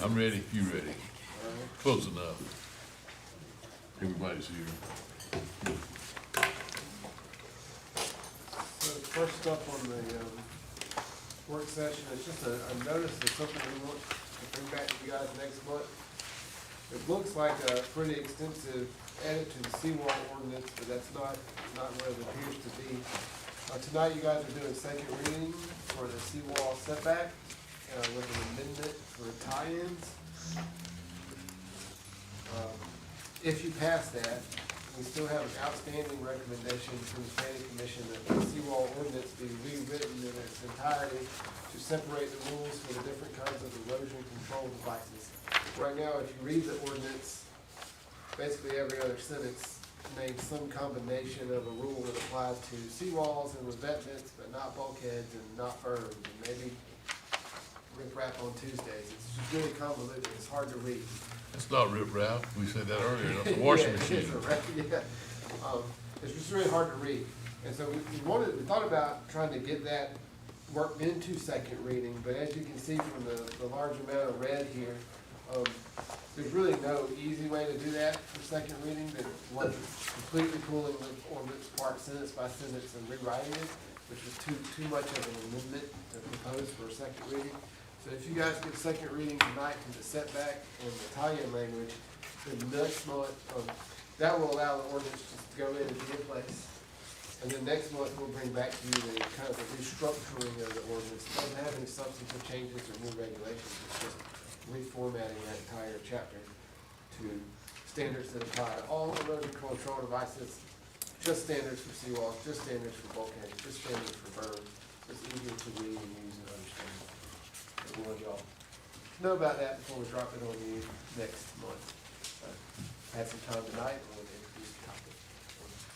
I'm ready if you're ready. All right. Close enough. Everybody's here. So first up on the work session, it's just a notice of something we want to bring back to you guys next month. It looks like a pretty extensive edit to the seawall ordinance, but that's not what it appears to be. Tonight you guys are doing second reading for the seawall setback with an amendment for tie-ins. If you pass that, we still have an outstanding recommendation from the planning commission that the seawall ordinance be rewritten in its entirety to separate the rules for the different kinds of erosion control devices. Right now, if you read the ordinance, basically every other sentence names some combination of a rule that applies to seawalls and revetments, but not bulkheads and not berms, and maybe riprap on Tuesdays. It's just really convoluted, it's hard to read. It's not riprap, we said that earlier, it's a washing Yeah, machine. it's a it's just really hard to read. And so we thought about trying to get that worked into second reading, but as you can see from the large amount of red here, there's really no easy way to do that for second reading, that one completely pulling the ordinance part sentence by sentence and rewriting it, which is too much of an amendment to propose for a second reading. So if you guys get second reading tonight from the setback and the tie-in language, then next month, that will allow the ordinance just to go in and be in place. And then next month, we'll bring back to you the kind of the restructuring of the ordinance. It doesn't have any substantive changes or new regulations, it's just reformatting that entire chapter to standards that apply to all erosion control devices, just standards for seawalls, just standards for bulkheads, just standards for berms. It's easier to read and use and understand. We want y'all to know about that before we drop it on you next month. I had some time tonight, and we'll introduce the topic.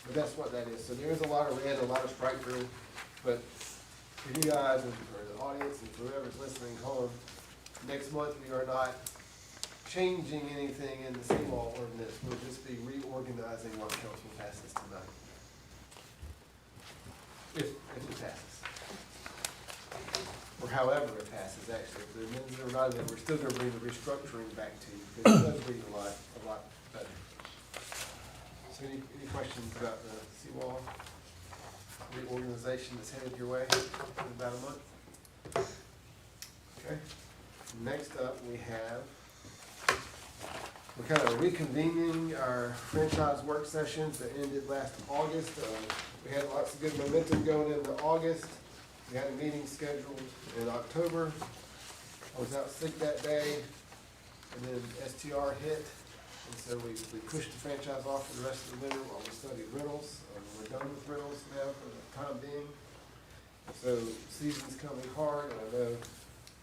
But that's what that is. So there is a lot of red, a lot of strike through, but for you guys and for the audience and for whoever's listening home, next month we are not changing anything in the seawall ordinance. We'll just be reorganizing what council passes tonight. If it passes. Or however it passes, actually. If the amendments are not in there, we're still gonna bring the restructuring back to you, because it does read a lot better. So any questions about the seawall reorganization that's headed your way in about a month? Okay. Next up, we're kind of reconvening our franchise work sessions that ended last August. We had lots of good momentum going into August. We had a meeting scheduled in October. I was out sick that day, and then STR hit, and so we pushed the franchise off for the rest of the winter while we studied rentals. We're done with rentals now for the time being. So season's coming hard, and I know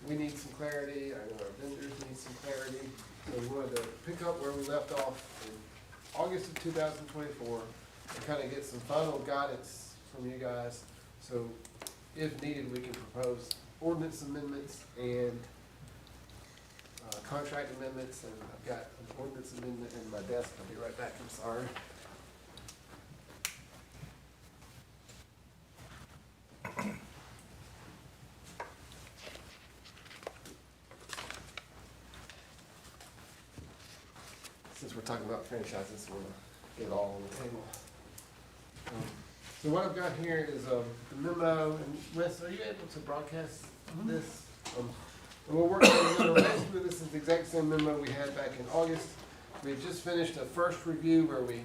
we need some clarity. I know our vendors need some clarity. So we wanted to pick up where we left off in August of 2024 and kind of get some final guidance from you guys. So if needed, we can propose ordinance amendments and contract amendments, and I've got an ordinance amendment in my desk. I'll be right back, I'm sorry. Since we're talking about franchises, we'll get it all on the table. So what I've got here is the memo, and Wes, are you able to broadcast this? And we'll work on the memo. Basically, this is the exact same memo we had back in August. We had just finished a first review where we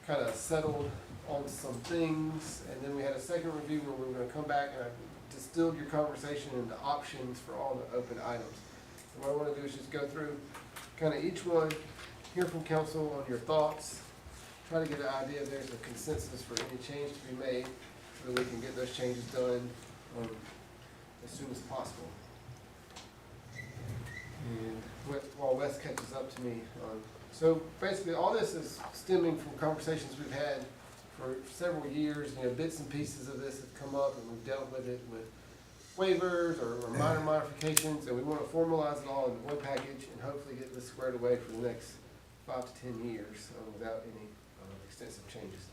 kind of settled on some things, and then we had a second review where we were going to come back and I distilled your conversation into options for all the open items. And what I want to do is just go through kind of each one, hear from council on your thoughts, try to get an idea if there's a consensus for any change to be made so that we can get those changes done as soon as possible. And while Wes catches up to me, so basically all this is stemming from conversations we've had for several years. You know, bits and pieces of this have come up, and we've dealt with it with waivers or minor modifications, and we want to formalize it all in one package and hopefully get this squared away for the next 5 to 10 years without any extensive changes.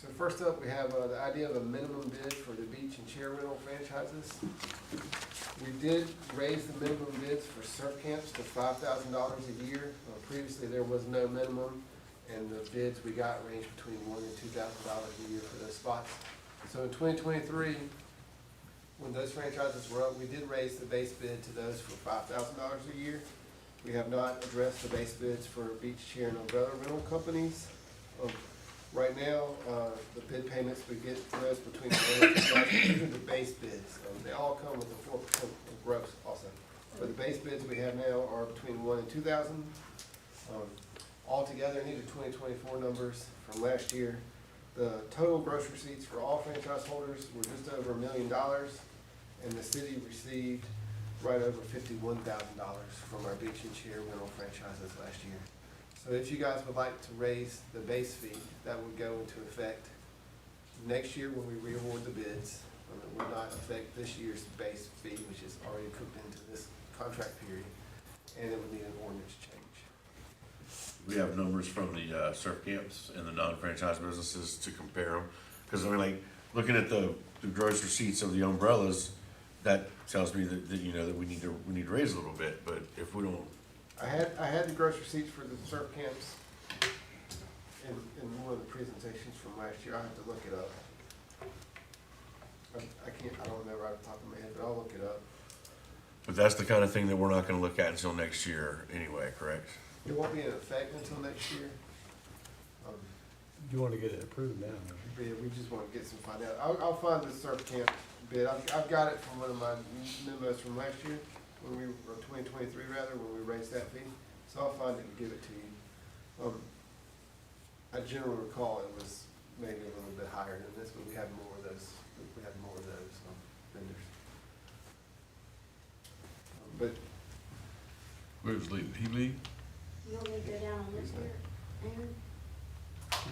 So first up, we have the idea of a minimum bid for the beach and chair rental franchises. We did raise the minimum bids for surf camps to $5,000 a year. Previously, there was no minimum, and the bids we got ranged between $1,000 and $2,000 a year for those spots. So in 2023, when those franchises were up, we did raise the base bid to those for $5,000 a year. We have not addressed the base bids for beach chair and umbrella rental companies. Right now, the bid payments we get for those between the base bids. They all come with a 4% gross also. But the base bids we have now are between $1,000 and $2,000. Altogether, and these are 2024 numbers from last year. The total gross receipts for all franchise holders were just over $1 million, and the city received right over $51,000 from our beach and chair rental franchises last year. So if you guys would like to raise the base fee, that would go into effect next year when we re-award the bids. It would not affect this year's base fee, which is already cooked into this contract period, and it would need an ordinance change. We have numbers from the surf camps and the non-franchise businesses to compare them. Because I mean, like, looking at the gross receipts of the umbrellas, that tells me that you know that we need to raise a little bit. But if we don't, I had the gross receipts for the surf camps in one of the presentations from last year. I have to look it up. I don't know right off the top of my head, but I'll look it up. but that's the kind of thing that we're not going to look at until next year anyway, correct? It won't be in effect until next year. You want to get it approved now? But yeah, we just want to get some find out. I'll find the surf camp bid. I've got it from one of my memos from last year, or 2023 rather, when we raised that fee. So I'll find it and give it to you. I generally recall it was maybe a little bit higher than this, but we had more of those. We had more of those vendors. But Where's Lee? He leave? You want me to go down on this here? Aaron?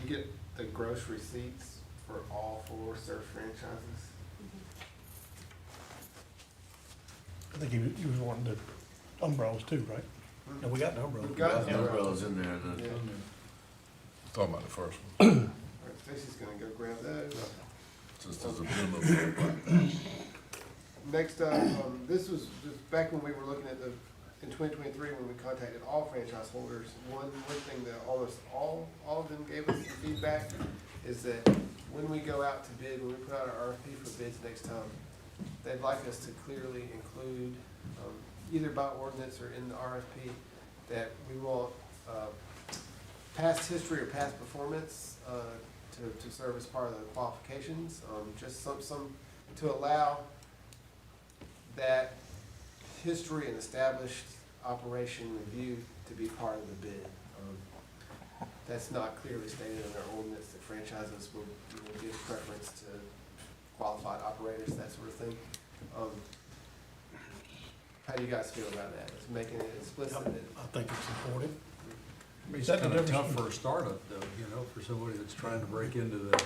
you get the gross receipts for all 4 surf franchises. I think he was wanting the umbrellas too, right? No, we got the umbrellas. We've got The umbrellas in there. The, Yeah. Talking about the first one. All right, Stacy's gonna go grab those. Since there's a minimum. Next up, this was just back when we were looking at in 2023, when we contacted all franchise holders, one thing that almost all of them gave us some feedback is that when we go out to bid, when we put out our RFP for bids next time, they'd like us to clearly include, either by ordinance or in the RFP, that we want past history or past performance to serve as part of the qualifications, just some to allow that history and established operation review to be part of the bid. That's not clearly stated in our ordinance that franchises will give preference to qualified operators, that sort of thing. How do you guys feel about that? It's making it explicit that I think it's important. It's Is that the kind of difference tough for a startup though, you know, for somebody that's trying to break into the.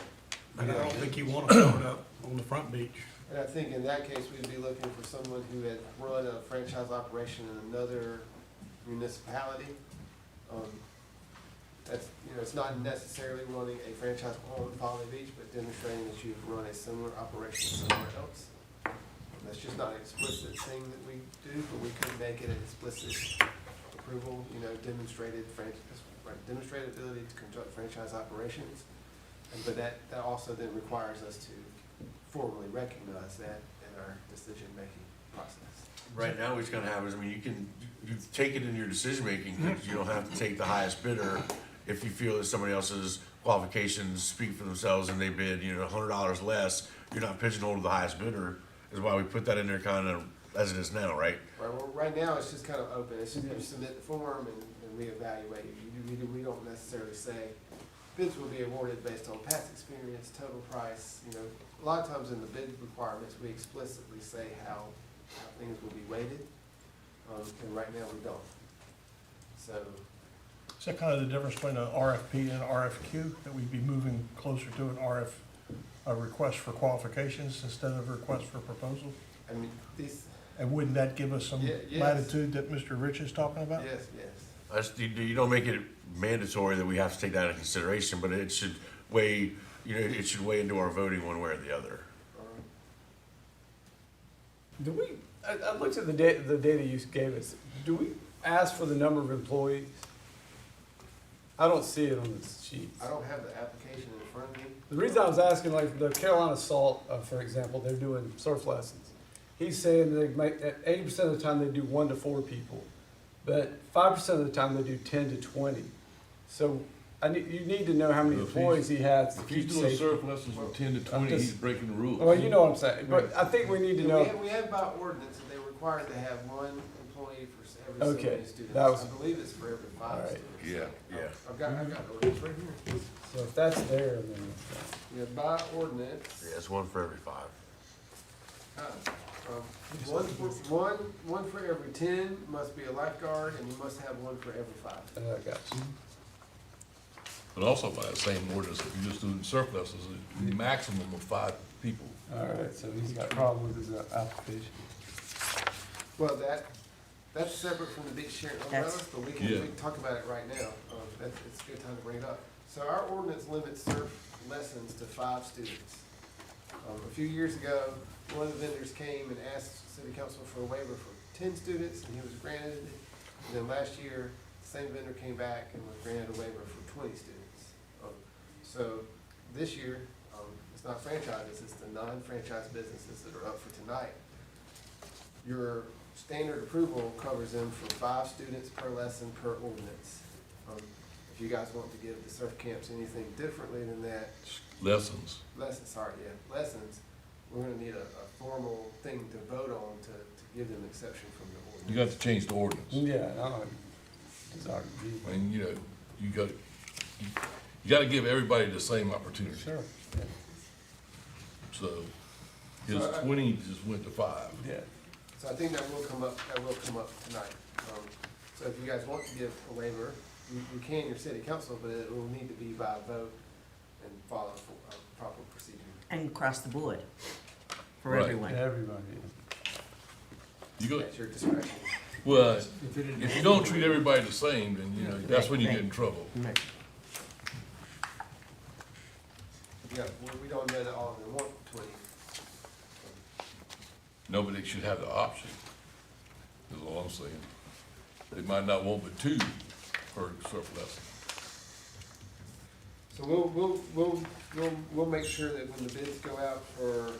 And I don't think you want to start up on the front beach. And I think in that case, we'd be looking for someone who had run a franchise operation in another municipality. That's, it's not necessarily running a franchise on Folly Beach, but demonstrating that you've run a similar operation somewhere else. That's just not an explicit thing that we do, but we could make it an explicit approval, demonstrated ability to conduct franchise operations. But that also then requires us to formally recognize that in our decision-making process. right now, what's going to happen is, I mean, you take it in your decision making. You don't have to take the highest bidder if you feel that somebody else's qualifications speak for themselves and they bid, $100 less. You're not pigeonholed to the highest bidder. Is why we put that in there kind of as it is now, right? Right, well, right now, it's just kind of open. It's just you submit the form and reevaluate. We don't necessarily say bids will be awarded based on past experience, total price. A lot of times in the bid requirements, we explicitly say how things will be weighted. And right now, we don't. So, Is that kind of the difference between an RFP and an RFQ, that we'd be moving closer to a request for qualifications instead of a request for proposal? I mean, these, And wouldn't that give us some Yes. latitude that Mr. Rich is talking about? yes. You don't make it mandatory that we have to take that into consideration, but it should weigh you know, it should weigh into our voting one way or the other. Do we, I looked at the data you gave us, do we ask for the number of employees? I don't see it on this sheet. I don't have the application in front of me. The reason I was asking, like, the Carolina Salt, for example, they're doing surf lessons. He's saying they make, at 80% of the time they do 1 to 4 people, but 5% of the time they do 10 to 20. So you need to know how many Well, if employees he has to If he's keep doing safe. surf lessons from 10 to 20, just- he's breaking the rules. Well, you know what I'm saying, but I think we need to know. We have by ordinance that they're required to have 1 employee for every so Okay, many students. that was- I believe it's for every 5 Alright. students. Yeah, yeah. I've got the ordinance right here. So if that's there, then Yeah, by ordinance. Yeah, it's 1 for every 5. One for every 10 must be a lifeguard, and you must have 1 for every 5. I got you. But also by the same ordinance, if you're just doing surf lessons, a maximum of 5 people. All right, so he's got a problem with his application. Well, that's separate from the beach sharing umbrellas, but we Yeah. can talk about it right now. It's a good time to bring it up. So our ordinance limits surf lessons to 5 students. A few years ago, one of the vendors came and asked city council for a waiver for 10 students, and he was granted it. And then last year, the same vendor came back and was granted a waiver for 20 students. So this year, it's not franchises, it's the non-franchise businesses that are up for tonight. Your standard approval covers them for 5 students per lesson per ordinance. If you guys want to give the surf camps anything differently than that, Lessons. lessons, we're gonna need a formal thing to vote on to give them exception from the ordinance. You got to change the ordinance. Yeah, no, desire. I mean, you know, you got to give everybody the same opportunity. Sure, yeah, So his So, 20 just went to 5. yeah. So I think that will come up tonight. So if you guys want to give a waiver, you can, your city council, but it will need to be by vote and follow a proper procedure. And across the board for Right. everyone. Everybody. You go, At your discretion. well, if you don't treat everybody the same, then, you know, that's when you get in trouble. Right. Yeah, we don't know that all of them want 20. Nobody should have the option, is all I'm saying. They might not want but 2 per surf lesson. So we'll make sure that when the bids go out for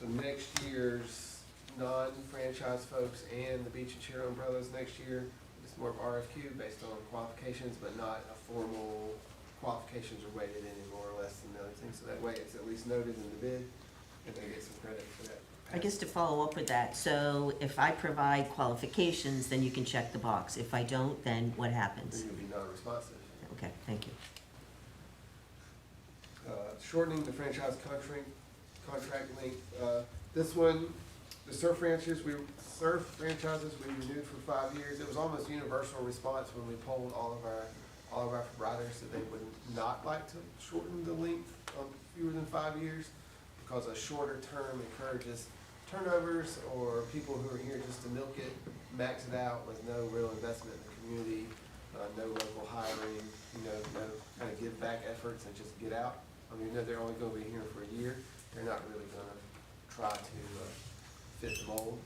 the next year's non-franchise folks and the beach and cheer umbrellas next year, it's more of RFQ based on qualifications, but not a formal qualifications are weighted any more or less than the other things. So that way it's at least noted in the bid and they get some credit for that. I guess to follow up with that, so if I provide qualifications, then you can check the box. If I don't, then what Then happens? you'll be non-responsive. Okay, thank you. Shortening the franchise contract length. This one, the surf franchises we renewed for 5 years. It was almost universal response when we polled all of our riders that they would not like to shorten the length of fewer than 5 years because a shorter term encourages turnovers or people who are here just to milk it, max it out with no real investment in the community, no local hiring, no kind of give back efforts and just get out. I mean, they're only gonna be here for a year, they're not really gonna try to fit the mold.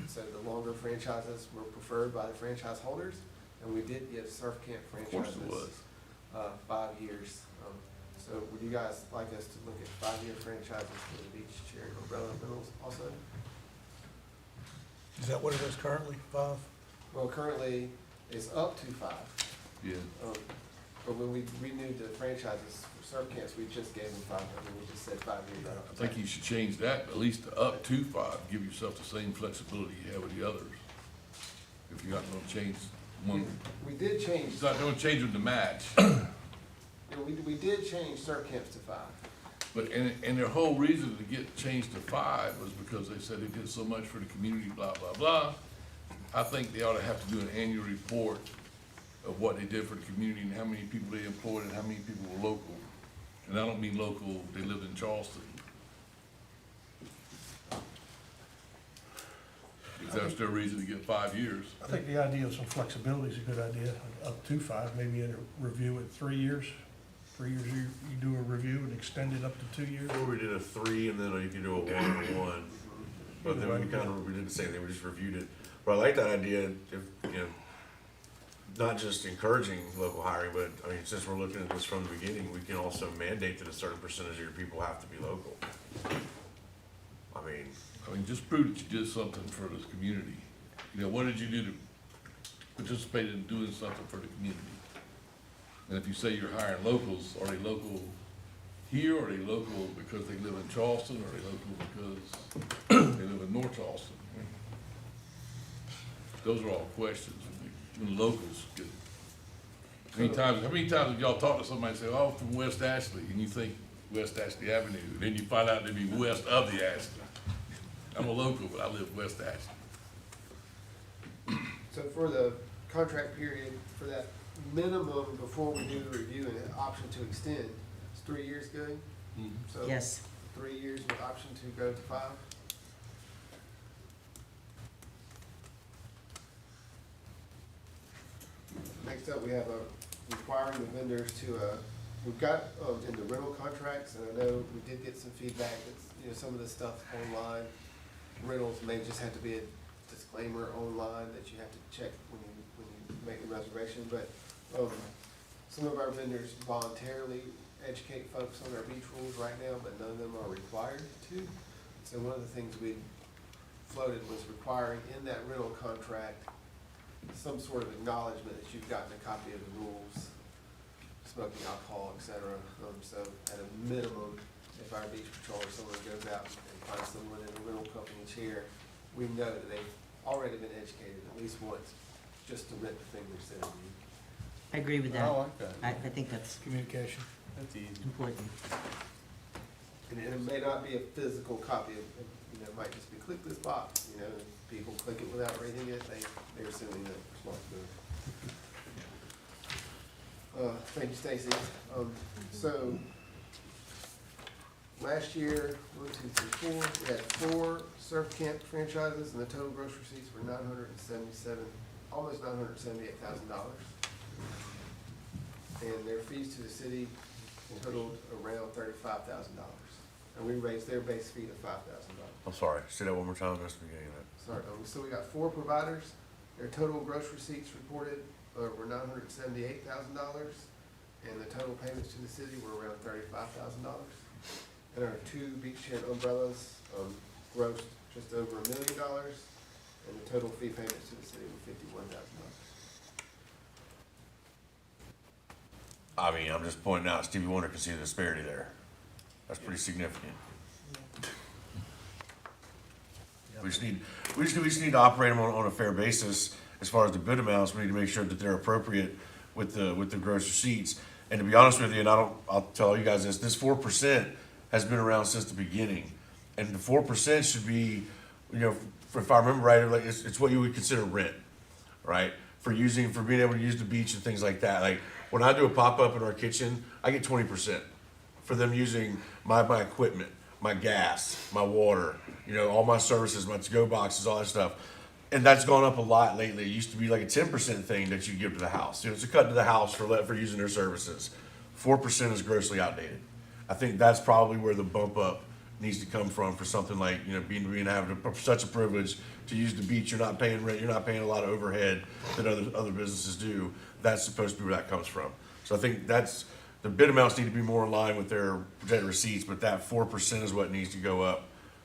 So the longer franchises were preferred by the franchise holders, and we did give surf camp course franchises it was. 5 years. So would you guys like us to look at 5-year franchises for the beach chair and umbrella rentals also? Is that what it is currently, 5? Well, currently, it's up to 5. Yeah. But when we renewed the franchises for surf camps, we just gave them 5. I mean, we just said 5 years. I think you should change that, at least to up to 5, give yourself the same flexibility you have with the others. If you're not gonna change one, We did change, it's not gonna change them to match. we did change surf camps to 5. But, and their whole reason to get changed to 5 was because they said they did so much for the community, blah, blah, blah. I think they ought to have to do an annual report of what they did for the community and how many people they employed and how many people were local. And I don't mean local, they lived in Charleston. If that's their reason to get 5 years. I think the idea of some flexibility is a good idea, up to 5, maybe in a review at 3 years. 3 years, you do a review and extend it up to 2 years? Before we did a 3 and then you could do a 1 and a 1. But then we did the same thing, we just reviewed it. But I like that idea, if, you know, not just encouraging local hiring, but, I mean, since we're looking at this from the beginning, we can also mandate that a certain percentage of your people have to be local. I mean, just prove that you did something for this community. You know, what did you do to participate in doing something for the community? And if you say you're hiring locals, are they local here, or are they local because they live in Charleston, or are they local because they live in North Charleston? Those are all questions when locals get. How many times have y'all talked to somebody and say, oh, I'm from West Ashley, and you think West Ashley Avenue, and then you find out they be west of the Ashley. I'm a local, but I live West Ashley. So for the contract period, for that minimum before we do the review and an option to extend, is 3 years good? So Yes. 3 years with option to go to 5? Next up, we have requiring the vendors to, we've got, in the rental contracts, and I know we did get some feedback that, you know, some of the stuff online, rentals may just have to be a disclaimer online that you have to check when you make a reservation, but, some of our vendors voluntarily educate folks on our beach rules right now, but none of them are required to. So one of the things we floated was requiring in that rental contract some sort of acknowledgement that you've gotten a copy of the rules, smoking alcohol, et cetera. So at a minimum, if our beach patrol or someone goes out and finds someone in a rental company chair, we know that they've already been educated at least once, just to rent the thing they're sending you. I agree with that. I like that. I think that's Communication. That's easy. important. And it may not be a physical copy of, you know, it might just be click this box, you know, and people click it without reading it, they're assuming that responsibility. Thank you, Stacy. So, last year, 1, 2, 3, 4, we had 4 surf camp franchises, and the total gross receipts were almost $978,000. And their fees to the city totaled around $35,000. And we raised their base fee to $5,000. I'm sorry, say that one more time, that's the beginning of that. Sorry, so we got 4 providers. Their total gross receipts reported were $978,000, and the total payments to the city were around $35,000. And our 2 beach tent umbrellas grossed just over $1 million, and the total fee payments to the city were $51,000. I mean, I'm just pointing out, Stevie Wonder can see the disparity there. That's pretty significant. We just need to operate them on a fair basis. As far as the bid amounts, we need to make sure that they're appropriate with the gross receipts. And to be honest with you, and I'll tell you guys this 4% has been around since the beginning. And the 4% should be, you know, if I remember right, like it's what you would consider rent, right? For being able to use the beach and things like that. Like when I do a pop-up in our kitchen, I get 20% for them using my equipment, my gas, my water, you know, all my services, my to-go boxes, all that stuff. And that's gone up a lot lately. It used to be like a 10% thing that you give to the house. You know, it's a cut to the house for using their services. 4% is grossly outdated. I think that's probably where the bump up needs to come from for something like, you know, being having such a privilege to use the beach. You're not paying rent. You're not paying a lot of overhead that other businesses do. That's supposed to be where that comes from. So I think the bid amounts need to be more in line with their projected receipts, but that 4% is what needs to go up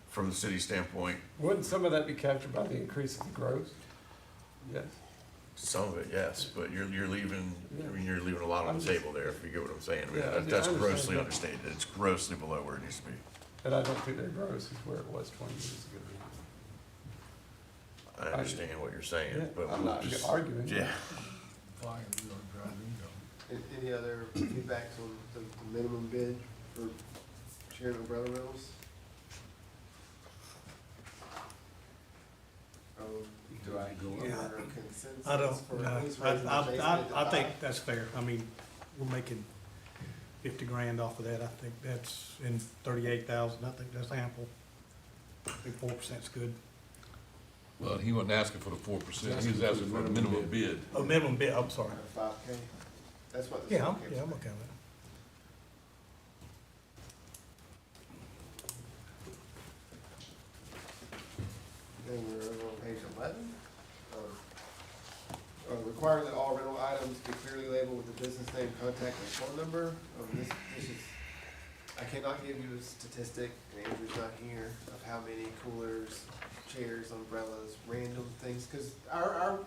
from the city standpoint. Wouldn't some of that be captured by the increase of the gross? Yes. Some of it, yes, but you're leaving. I mean, you're leaving a lot on the table there. If you get what I'm saying, I mean, Yeah, that's I understand grossly that. understated. It's grossly below where it needs to be. And I don't think their gross is where it was 20 years ago. I understand what you're saying, Yeah, but I'm we'll not just, arguing. yeah. Any other feedbacks on the minimum bid for shared umbrella rentals? Do I go Yeah. under consensus? I don't, for no, at least raising the base I bid to think 5? that's fair. I mean, we're making 50 grand off of that. I think that's in 38,000. I think that's ample. I think 4%'s good. Well, he wasn't asking for the 4%, he was asking for the minimum bid. Oh, minimum bid, I'm sorry. Out of 5K? That's what the. Yeah, I'm survey okay was. with that. then we're over on page 11. Require that all rental items be clearly labeled with the business name, contact, and phone number. This is, I cannot give you a statistic, and Andrew's not here, of how many coolers, chairs, umbrellas, random things, because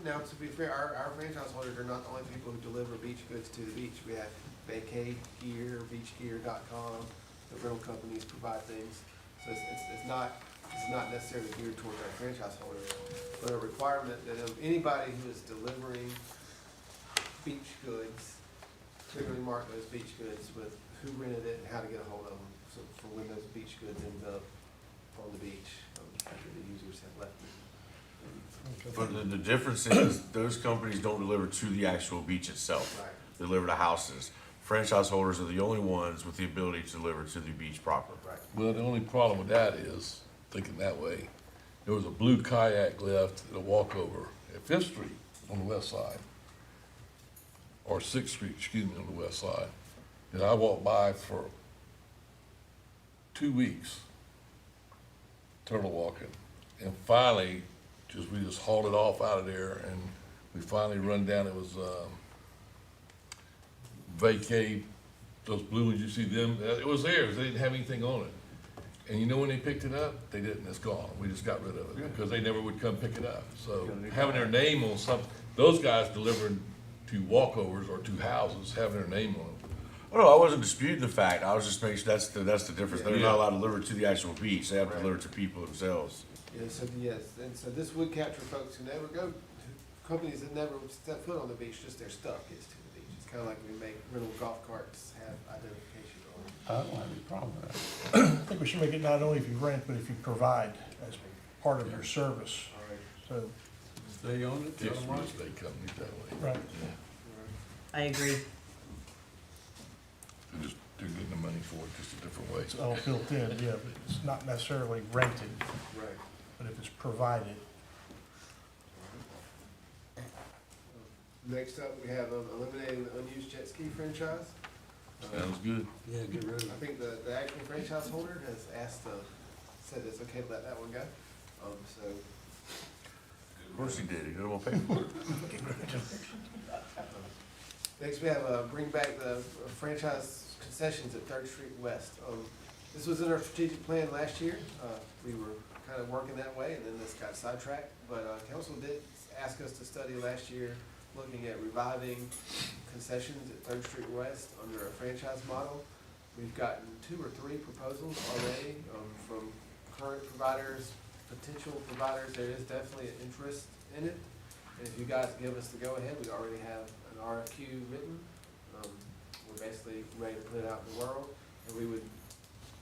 now to be fair, our franchise holders are not the only people who deliver beach goods to the beach. We have Vacate Gear, beachgear.com, the rental companies provide things. So it's not necessarily geared towards our franchise holders, but a requirement that of anybody who is delivering beach goods, clearly mark those beach goods with who rented it and how to get a hold of them, so for when those beach goods end up on the beach, after the users have left it. But the difference is, those companies don't deliver to the actual beach itself. Right. They deliver to houses. Franchise holders are the only ones with the ability to deliver to the beach proper. Right. Well, the only problem with that is, thinking that way, there was a blue kayak left at a walkover at Fifth Street on the west side, or Sixth Street, excuse me, on the west side. And I walked by for 2 weeks, turtle walking, and finally, we just hauled it off out of there, and we finally run down, it was, Vacate, those blue ones, you see them, it was theirs, they didn't have anything on it. And you know when they picked it up? They didn't, it's gone, we just got rid of it, because they never would come pick it up. So having their name on something, those guys delivering to walkovers or to houses, having their name on them. Oh, no, I wasn't disputing the fact, I was just making sure that's the difference. They're Yeah. not allowed to deliver to the actual beach, they have to Right. deliver to people themselves. Yeah, so, yes, and so this would capture folks who never go, companies that never step foot on the beach, just their stuff gets to the beach. It's kind of like we make rental golf carts have identification on I don't have any problem with that. I think we should make it not only if you rent, but if you provide as part of your service. them. All right. So, They own it, tell Fifth them right. Street, they companies that way. right, I agree. They're getting the money for it, just a different way. it's all built in, yeah, but it's not necessarily rented, Right. but if it's provided. Next up, we have eliminating the unused jet ski franchise. Sounds good. Yeah, get rid of I it. think the actual franchise holder has asked, said it's okay to let that one go. So, Of course he did, he didn't want to pay for it. next we have, bring back the franchise concessions at Third Street West. This was in our strategic plan last year. We were kind of working that way, and then this got sidetracked. But council did ask us to study last year, looking at reviving concessions at Third Street West under a franchise model. We've gotten 2 or 3 proposals already from current providers, potential providers. There is definitely an interest in it. And if you guys give us the go-ahead, we already have an RFQ written. We're basically ready to put it out in the world, and we would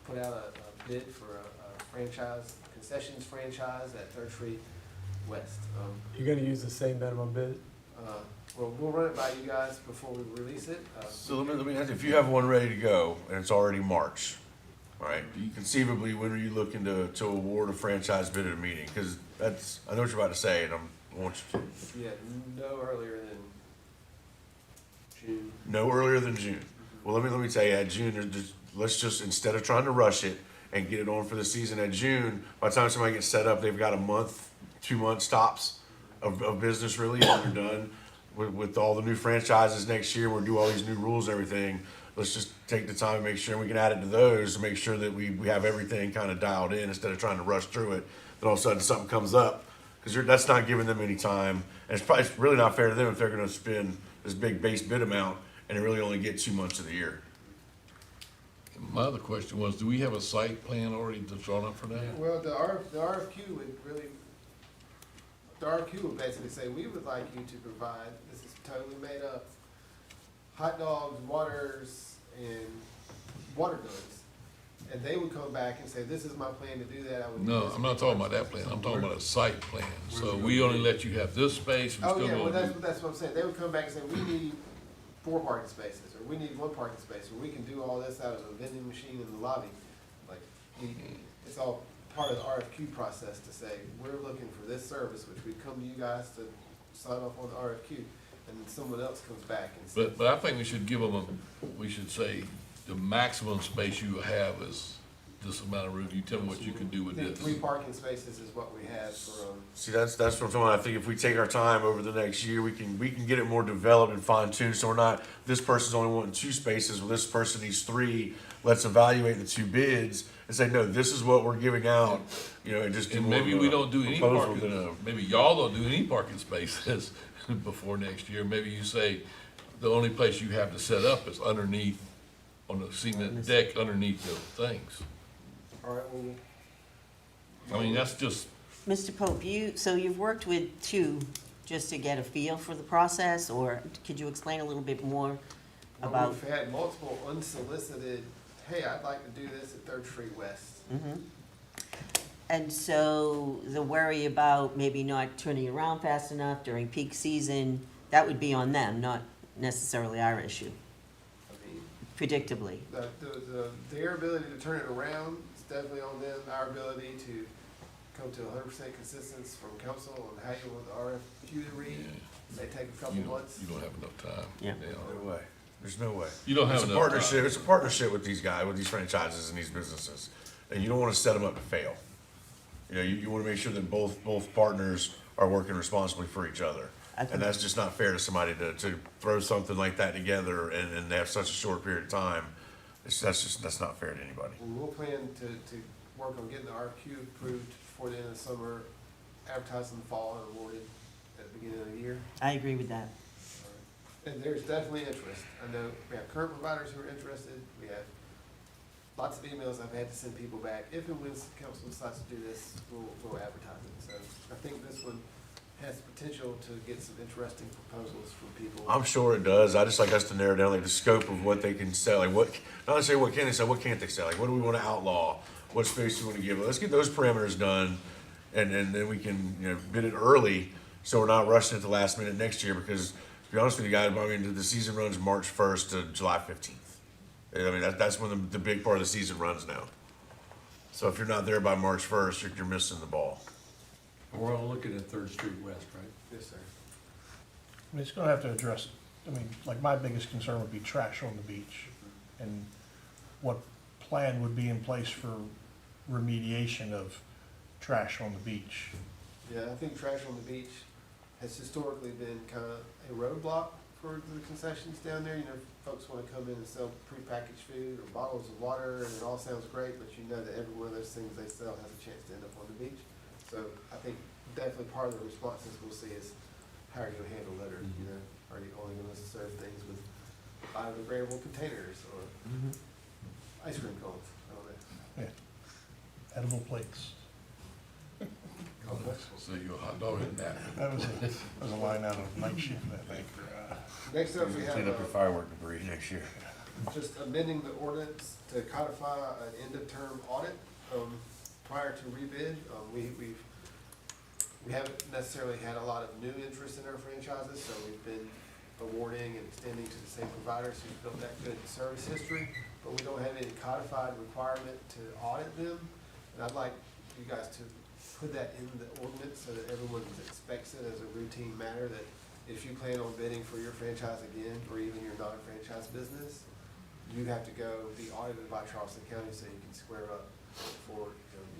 put out a bid for a franchise, concessions franchise at Third Street West. You're gonna use the same minimum bid? Well, we'll run it by you guys before we release it. So let me ask you, if you have one ready to go and it's already March, all right, conceivably, when are you looking to award a franchise bid at a meeting? Because that's, I know what you're about to say, and I want you to, Yeah, no earlier than June. no earlier than June. Well, let me tell you, at June, let's just, instead of trying to rush it and get it on for the season at June, by the time somebody gets set up, they've got a month, 2 months tops of business really, and they're done with all the new franchises next year. We'll do all these new rules and everything. Let's just take the time and make sure we can add it to those to make sure that we have everything kind of dialed in instead of trying to rush through it. Then all of a sudden something comes up, because that's not giving them any time. And it's really not fair to them if they're gonna spend this big base bid amount and they really only get 2 months of the year. My other question was, do we have a site plan already that's drawn up for that? Well, the RFQ would really, the RFQ would basically say, we would like you to provide, this is totally made up, hot dogs, waters, and water guns. And they would come back and say, this is my plan to do that. I would do No, this. I'm not talking about that plan, I'm talking about a site plan. So we only let you have this space, we Oh, still yeah, well, gonna do. that's what I'm saying. They would come back and say, we need 4 parking spaces, or we need 1 parking space, or we can do all this out of a vending machine in the lobby. Like, it's all part of the RFQ process to say, we're looking for this service, which we come to you guys to sign off on the RFQ, and then someone else comes back and says. But I think we should give them we should say, the maximum space you have is this amount of room, you tell me what you can do I with think this. 3 parking spaces is what we have for, See, that's what I'm talking about. I think if we take our time over the next year, we can get it more developed and fine tuned. So we're not, this person's only wanting 2 spaces, well, this person needs 3. Let's evaluate the 2 bids and say, no, this is what we're giving out, you know, and just do And more maybe of we a don't do any proposal parking, than a- maybe y'all don't do any parking spaces before next year. Maybe you say, the only place you have to set up is underneath, on the cement deck underneath the things. all right, well. I mean, that's just, Mr. Pope, so you've worked with 2 just to get a feel for the process, or could you explain a little bit more about? We've had multiple unsolicited, hey, I'd like to do this at Third Street West. Mhm. And so the worry about maybe not turning around fast enough during peak season, that would be on them, not necessarily our issue, I mean, predictably. their ability to turn it around is definitely on them. Our ability to come to 100% consistency from council on how you want the RFQ to read, may take a couple you don't, months. you don't have enough time. Yeah. No way. There's no way. You don't have It's a enough partnership. time. It's a partnership with these guys, with these franchises and these businesses, and you don't want to set them up to fail. You know, you want to make sure that both partners are working responsibly for each other, and that's just not fair to somebody to throw something like that together and they have such a short period of time. That's not fair to anybody. And we'll plan to work on getting the RFQ approved before the end of the summer, advertised in the fall and awarded at the beginning of the year. I agree with that. And there's definitely interest. I know we have current providers who are interested. We have lots of emails I've had to send people back. If and when council decides to do this, we'll advertise it. So I think this one has potential to get some interesting proposals from people. I'm sure it does. I just like us to narrow down like the scope of what they can sell, like what, not necessarily what can they sell, what can't they sell, like what do we want to outlaw, what space do we want to give. Let's get those parameters done, and then we can, you know, bid it early, so we're not rushing at the last minute next year. Because to be honest with you guys, I mean, the season runs March 1st to July 15th. I mean, that's when the big part of the season runs now. So if you're not there by March 1st, you're missing the ball. We're all looking at Third Street West, right? Yes, sir. I mean, it's gonna have to address, I mean, like, my biggest concern would be trash on the beach, and what plan would be in place for remediation of trash on the beach. Yeah, I think trash on the beach has historically been kind of a roadblock for the concessions down there. You know, folks want to come in and sell prepackaged food or bottles of water, and it all sounds great, but you know that every one of those things they sell has a chance to end up on the beach. So I think definitely part of the responses we'll see is, how are you gonna handle litter? You know, are you only gonna serve things with biodegradable containers or ice cream cones? I don't know. Yeah. Edible plates. So you a hot dog in that. That was a line out of Night Shift, I think. Next up, we have Clean up your firework debris next year. just amending the ordinance to codify an end-of-term audit, prior to rebid. We haven't necessarily had a lot of new interest in our franchises, so we've been awarding and extending to the same providers who've built that good service history, but we don't have any codified requirement to audit them. And I'd like you guys to put that in the ordinance so that everyone expects it as a routine matter, that if you plan on bidding for your franchise again, or even your non-franchise business, you have to go be audited by Charleston County so you can square up for,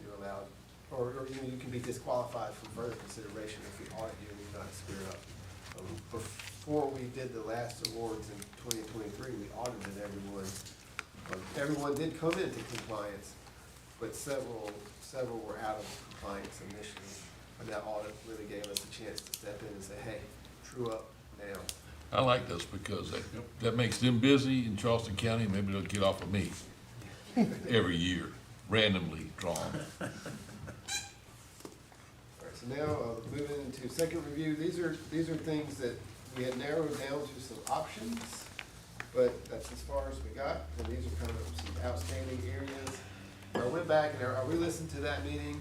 you're allowed, or you can be disqualified from further consideration if we audit you and you're not square up. Before we did the last awards in 2023, we audited everyone. Everyone did come into compliance, but several were out of compliance initially. And that audit really gave us a chance to step in and say, hey, true up now. I like this because that makes them busy in Charleston County, maybe they'll get off of me every year, randomly drawn. All right, so now, moving into second review, these are things that we had narrowed down to some options, but that's as far as we got, and these are kind of some outstanding areas. I went back and I re-listened to that meeting,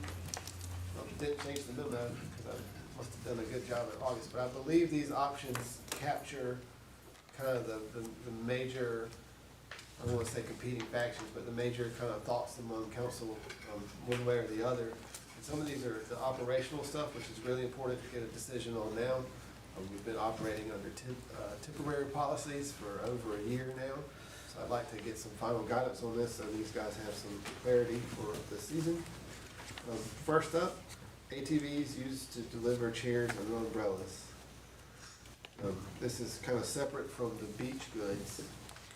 didn't change the memo, because I must have done a good job in August, but I believe these options capture kind of the major, I don't want to say competing factions, but the major kind of thoughts among council, one way or the other. And some of these are the operational stuff, which is really important to get a decision on now. We've been operating under temporary policies for over a year now, So I'd like to get some final guidance on this, so these guys have some clarity for the season. First up, ATVs used to deliver chairs and umbrellas. This is kind of separate from the beach goods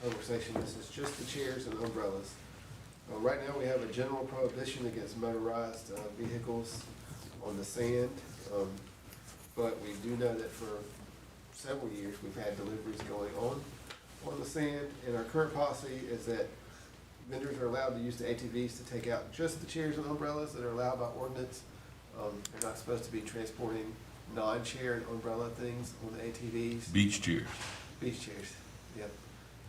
conversation. This is just the chairs and umbrellas. Right now, we have a general prohibition against motorized vehicles on the sand. But we do know that for several years, we've had deliveries going on the sand. And our current policy is that vendors are allowed to use the ATVs to take out just the chairs and umbrellas that are allowed by ordinance. They're not supposed to be transporting non-chair and umbrella things on the ATVs. Beach chairs. Beach chairs, yep.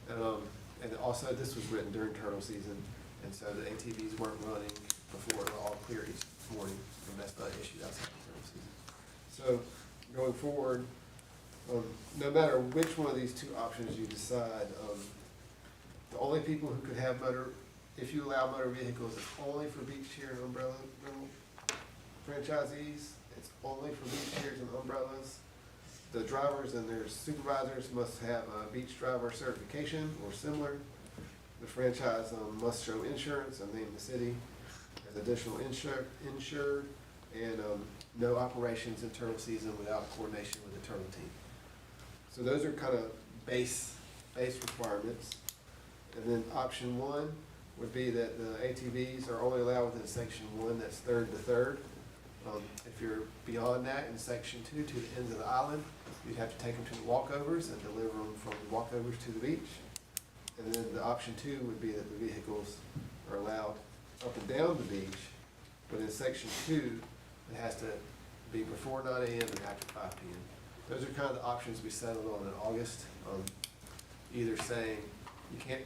And also, this was written during turtle season, and so the ATVs weren't running before it was all clear each morning, and that's not an issue outside of turtle season. So, going forward, no matter which one of these two options you decide, the only people who could have if you allow motor vehicles, it's only for beach chair and umbrella rental franchisees. It's only for beach chairs and umbrellas. The drivers and their supervisors must have a beach driver certification or similar. The franchise must show insurance and name the city as additional insured, and no operations in turtle season without coordination with the turtle team. So those are kind of base requirements. And then option one would be that the ATVs are only allowed within section one, that's third to third. If you're beyond that in section two to the ends of the island, you'd have to take them to the walkovers and deliver them from the walkovers to the beach. And then the option two would be that the vehicles are allowed up and down the beach, but in section two, it has to be before 9 a.m. and after 5 p.m. Those are kind of the options we settled on in August. Either saying you can't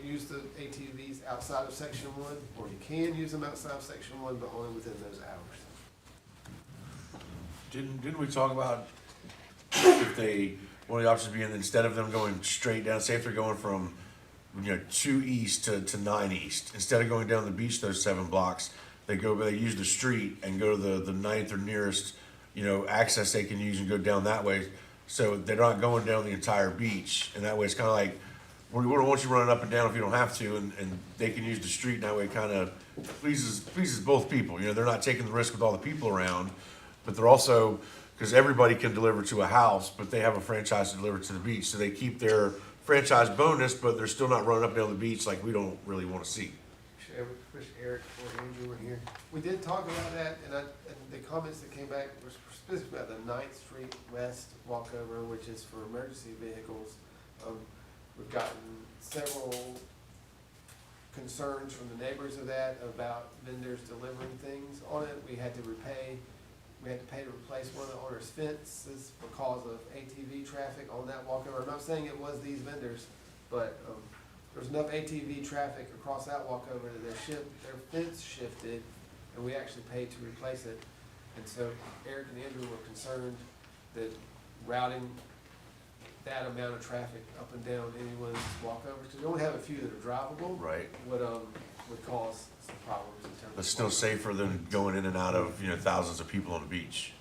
use the ATVs outside of section one, or you can use them outside of section one, but only within those hours. Didn't we talk about if one of the options being instead of them going straight down, say if they're going from, 2 east to 9 east, instead of going down the beach those 7 blocks, they use the street and go to the 9th or nearest, access they can use and go down that way. So they're not going down the entire beach, and that way it's kind of like, we don't want you running up and down if you don't have to, and they can use the street, and that way it kind of pleases both people. They're not taking the risk with all the people around, but they're also, because everybody can deliver to a house, but they have a franchise to deliver to the beach, so they keep their franchise bonus, but they're still not running up and down the beach like we don't really want to see. Wish Eric or Andrew were here. We did talk about that, and the comments that came back were specifically about the 9th Street West walkover, which is for emergency vehicles. We've gotten several concerns from the neighbors of that about vendors delivering things on it. We had to pay to replace one of the owner's fences because of ATV traffic on that walkover. I'm not saying it was these vendors, but there's enough ATV traffic across that walkover that their fence shifted, and we actually paid to replace it. And so Eric and Andrew were concerned that routing that amount of traffic up and down any one of these walkovers, because we only have a few that are drivable, Right. would cause some problems in terms of. But still safer than going in and out of, thousands of people on the beach.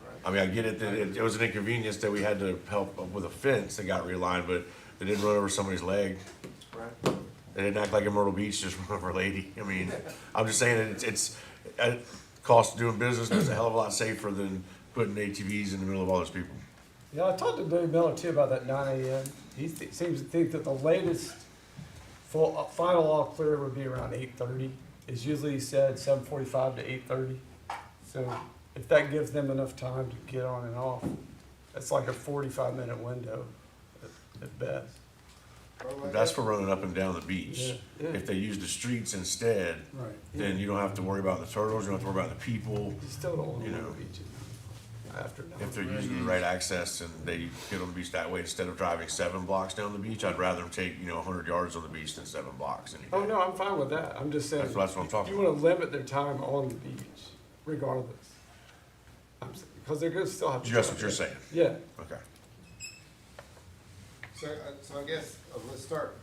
Right. I mean, I get it that it was an inconvenience that we had to help with a fence that got realigned, but they didn't run over somebody's leg. Right. They didn't act like in Myrtle Beach, just run over a lady. I mean, I'm just saying that it's cost of doing business, but it's a hell of a lot safer than putting ATVs in the middle of all those people. Yeah, I talked to Dave Miller too about that 9 a.m. He seems to think that the latest final all clear would be around 8:30. It's usually said 7:45 to 8:30. So if that gives them enough time to get on and off, that's like a 45-minute window at best. That's for running up and down the beach. Yeah, yeah. If they use the streets instead, Right. then you don't have to worry about the turtles, you don't have to worry about the people. You still don't want to You go know. to beaches after 9. If they're using the right access and they get on the beach that way, instead of driving 7 blocks down the beach, I'd rather them take, 100 yards on the beach than 7 blocks any day. Oh, no, I'm fine with that. I'm just saying. That's what I'm talking You want to limit their time on the beach, regardless. Because they're going to still have to. That's what you're saying? Yeah. Okay. So I guess, let's start.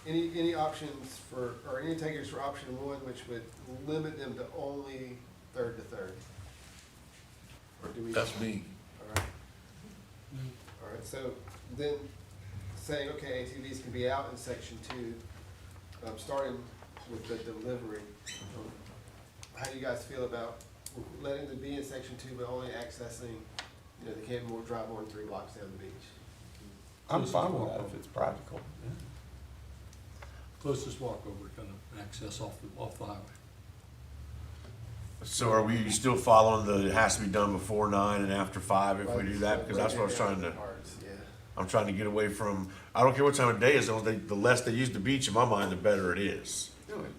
Any options or any takers for option one, which would limit them to only third to third? Or do we? That's me. All right. All right, so then saying, okay, ATVs can be out in section 2, starting with the delivery. How do you guys feel about letting them be in section 2, but only accessing, they can't drive more than 3 blocks down the beach? I'm fine with that if it's practical. Closest walkover kind of access off the highway. So are we still following the, it has to be done before 9 and after 5 if we do that? Because that's what I was trying to, Yeah. I'm trying to get away from, I don't care what time of day, as long as the less they use the beach, in my mind, the better it is.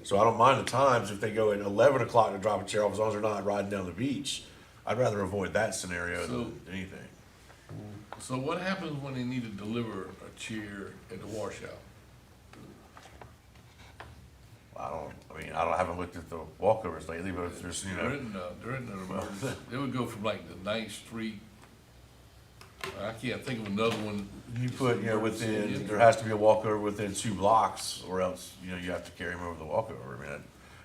So I don't mind the times if they go at 11 o'clock to drop a chair off, as long as they're not riding down the beach. I'd rather avoid that scenario than anything. So what happens when they need to deliver a chair at the washout? I haven't looked at the walkovers lately, but if there's, There isn't an emergency. It would go from like the 9th Street. I can't think of another one. you put, within, there has to be a walkover within 2 blocks, or else, you have to carry them over the walkover.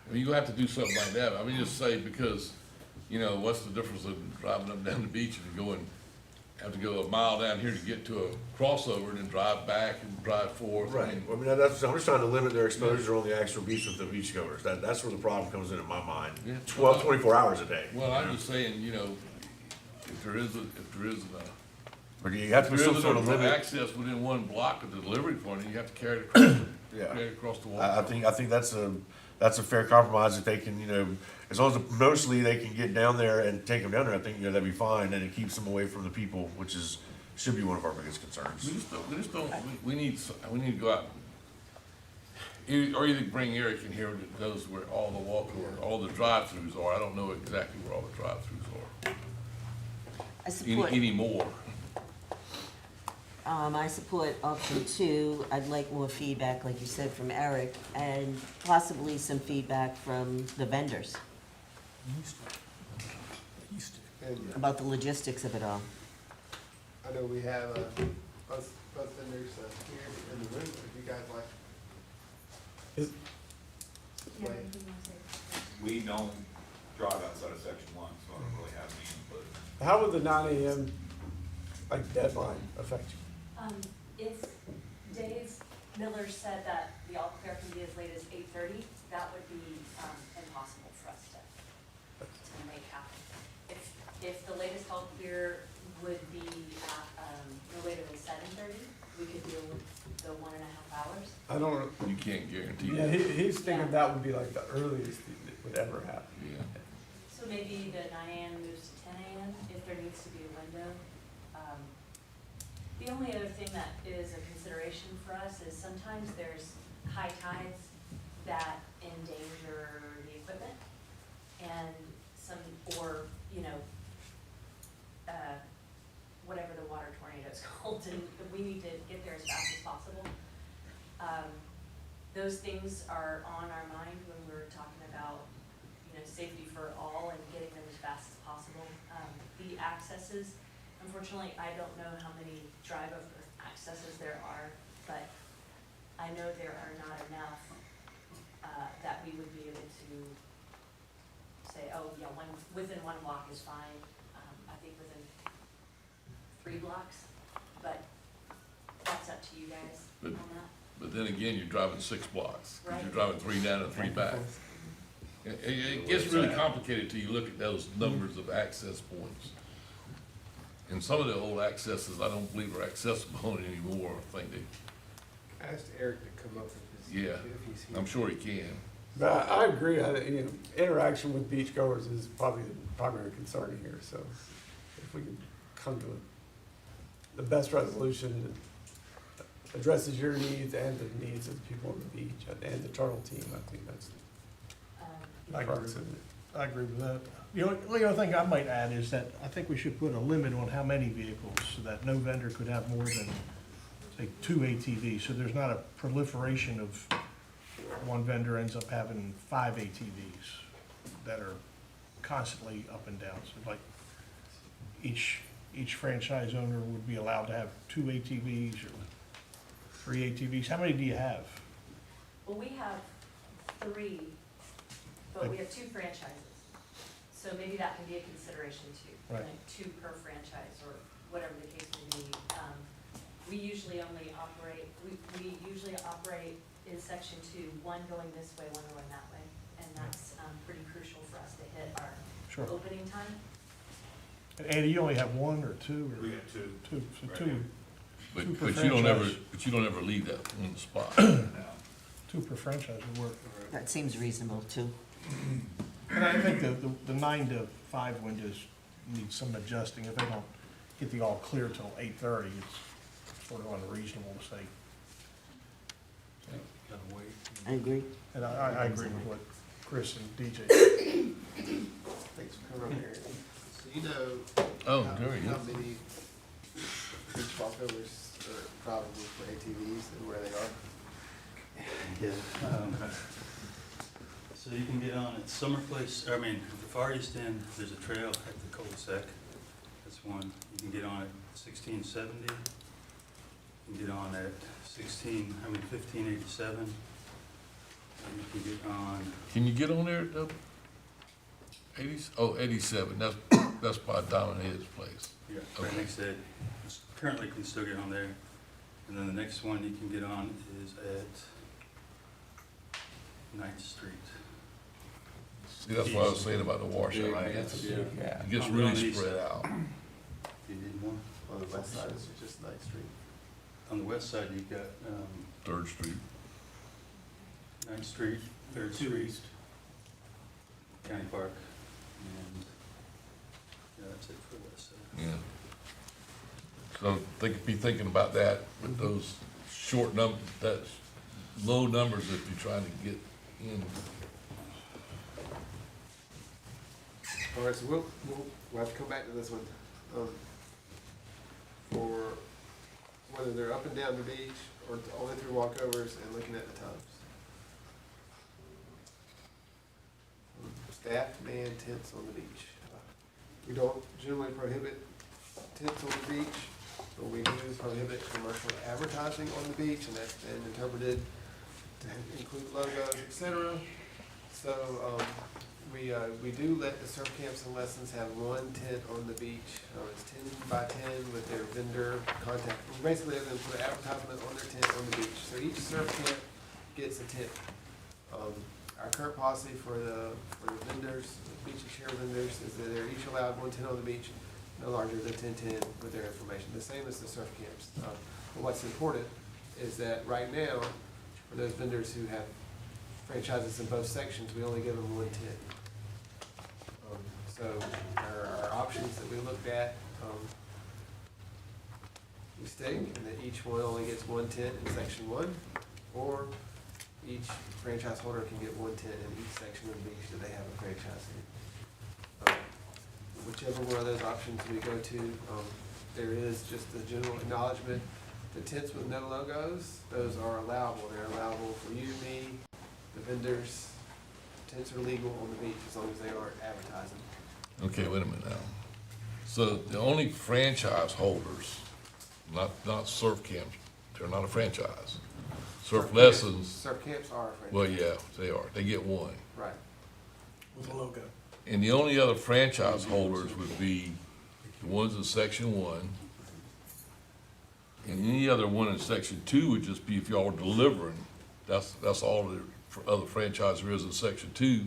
I mean, you have to do something like that. I mean, just say because, what's the difference in driving up and down the beach and have to go a mile down here to get to a crossover and then drive back and drive forth? Right, I'm just trying to limit their exposure on the actual beach with the beachgoers. That's where the problem comes in my mind. Yeah. 24 hours a day. Well, I'm just saying, if there isn't But you have to put some sort of limit. access within 1 block of the delivery point, and you have to carry it across, Yeah. carry it across the wall. I think that's a fair compromise if they can, as long as mostly they can get down there and take them down there, I think, that'd be fine, and it keeps them away from the people, which should be one of our biggest concerns. We just don't, we need to go out. Or either bring Eric in here that knows where all the walkovers, all the drive-throughs are. I don't know exactly where all the drive-throughs I are support, anymore. I support option 2. I'd like more feedback, like you said, from Eric, and possibly some feedback from the vendors And about the logistics of it all. I know we have both vendors here in the room, if you guys like. Is- Yeah, anything you say? We don't drive outside of section 1, so I don't really have any input. How would the 9 AM deadline affect you? If Dave Miller said that the all clear can be as late as 8:30, that would be impossible for us to make happen. If the latest all clear would be at no later than 7:30, we could deal with the 1.5 hours. I don't, You can't guarantee yeah, that. he's thinking that would be like the earliest that would ever happen. Yeah. So maybe the 9 AM moves to 10 AM if there needs to be a window. The only other thing that is a consideration for us is sometimes there's high tides that endanger the equipment and whatever the water tornado is called, and we need to get there as fast as possible. Those things are on our mind when we're talking about, safety for all and getting them as fast as possible. The accesses, unfortunately, I don't know how many drive-over accesses there are, but I know there are not enough that we would be able to say, oh, yeah, within 1 block is fine. I think within 3 blocks, but that's up to you guys But- on that. But then again, you're driving 6 blocks, 'cause you're Right. driving 3 down and 3 back. It gets really complicated till you look at those numbers of access points. And some of the old accesses, I don't believe are accessible anymore. I think I asked Eric to come up with his. Yeah, if he's here. I'm sure he can. But I agree, interaction with beachgoers is probably the primary concern here, so if we can come to the best resolution that addresses your needs and the needs of the people on the beach and the turtle team, I think that's the I agree crux of with it. I agree with that. The only other thing I might add is that I think we should put a limit on how many vehicles, so that no vendor could have more than, say, 2 ATVs, so there's not a proliferation of one vendor ends up having 5 ATVs that are constantly up and down. So like, each franchise owner would be allowed to have 2 ATVs or 3 ATVs. How many do you have? Well, we have 3, but we have 2 franchises. So maybe that can be a consideration too. Right. Like 2 per franchise or whatever the case may be. we usually only operate, we usually operate in section 2, one going this way, one going that way. And that's pretty crucial for us to hit our Sure. opening time. And Andy, you only have one or two, or? We got two. Two, so Right two, now. Two But per you don't ever, franchise. but you don't ever leave that one spot. two per franchise would work. That seems reasonable too. And I think the 9 to 5 windows need some adjusting. If they don't get the all clear till 8:30, it's sort of unreasonable to say. Gotta wait. I agree. And I agree with what Chris and DJ. Thanks for coming over here. So you know. Oh, how- there you How go. many beach walkovers are probably for ATVs and where they are? Yeah. So you can get on at Summer Place, I mean, the far east end, there's a trail at the cul-de-sac. That's one. You can get on at 1670. You can get on at 1587. And you can get on, Can you get on there at the 80s? Oh, 87, that's by Diamond Head's place. yeah, right next to it. Currently can still get on there. And then the next one you can get on is at 9th Street. See, that's what I was saying about the washout. Right, It gets- yeah. It gets On the really east spread side. out. You need one. On the west side, is it just 9th Street? On the west side, you've got 3rd Street. 9th Street, 3rd Street, County Park, and, yeah, that's it for the west side. Yeah. So be thinking about that with those short that low numbers if you're trying to get in. All right, so we'll have to come back to this one. For whether they're up and down the beach or only through walkovers and looking at the tubs. Staff man tents on the beach. We don't generally prohibit tents on the beach, but we do prohibit commercial advertising on the beach, and that's been interpreted to include logos, et cetera. So, we do let the surf camps and lessons have one tent on the beach. It's 10 by 10 with their vendor contact. Basically, they're gonna put an advertisement on their tent on the beach. So each surf camp gets a tent. Our current policy for the vendors, the beach and share vendors, is that they're each allowed one tent on the beach, no larger than 10 with their information, the same as the surf camps. But what's important is that right now, for those vendors who have franchises in both sections, we only give them one tent. So our options that we looked at, we stick, and that each one only gets one tent in section 1, or each franchise holder can get one tent in each section of the beach that they have a franchise in. Whichever one of those options we go to, there is just a general acknowledgement. The tents with no logos, those are allowable. They're allowable for you, me, the vendors. Tents are legal on the beach as long as they aren't advertising. Okay, wait a minute now. So the only franchise holders, not surf camps, they're not a franchise. Surf lessons, Surf camps are a franchise. well, yeah, they are. They get one. Right. With a logo. And the only other franchise holders would be the ones in section 1. And any other one in section 2 would just be if y'all were delivering. That's all the other franchise there is in section 2.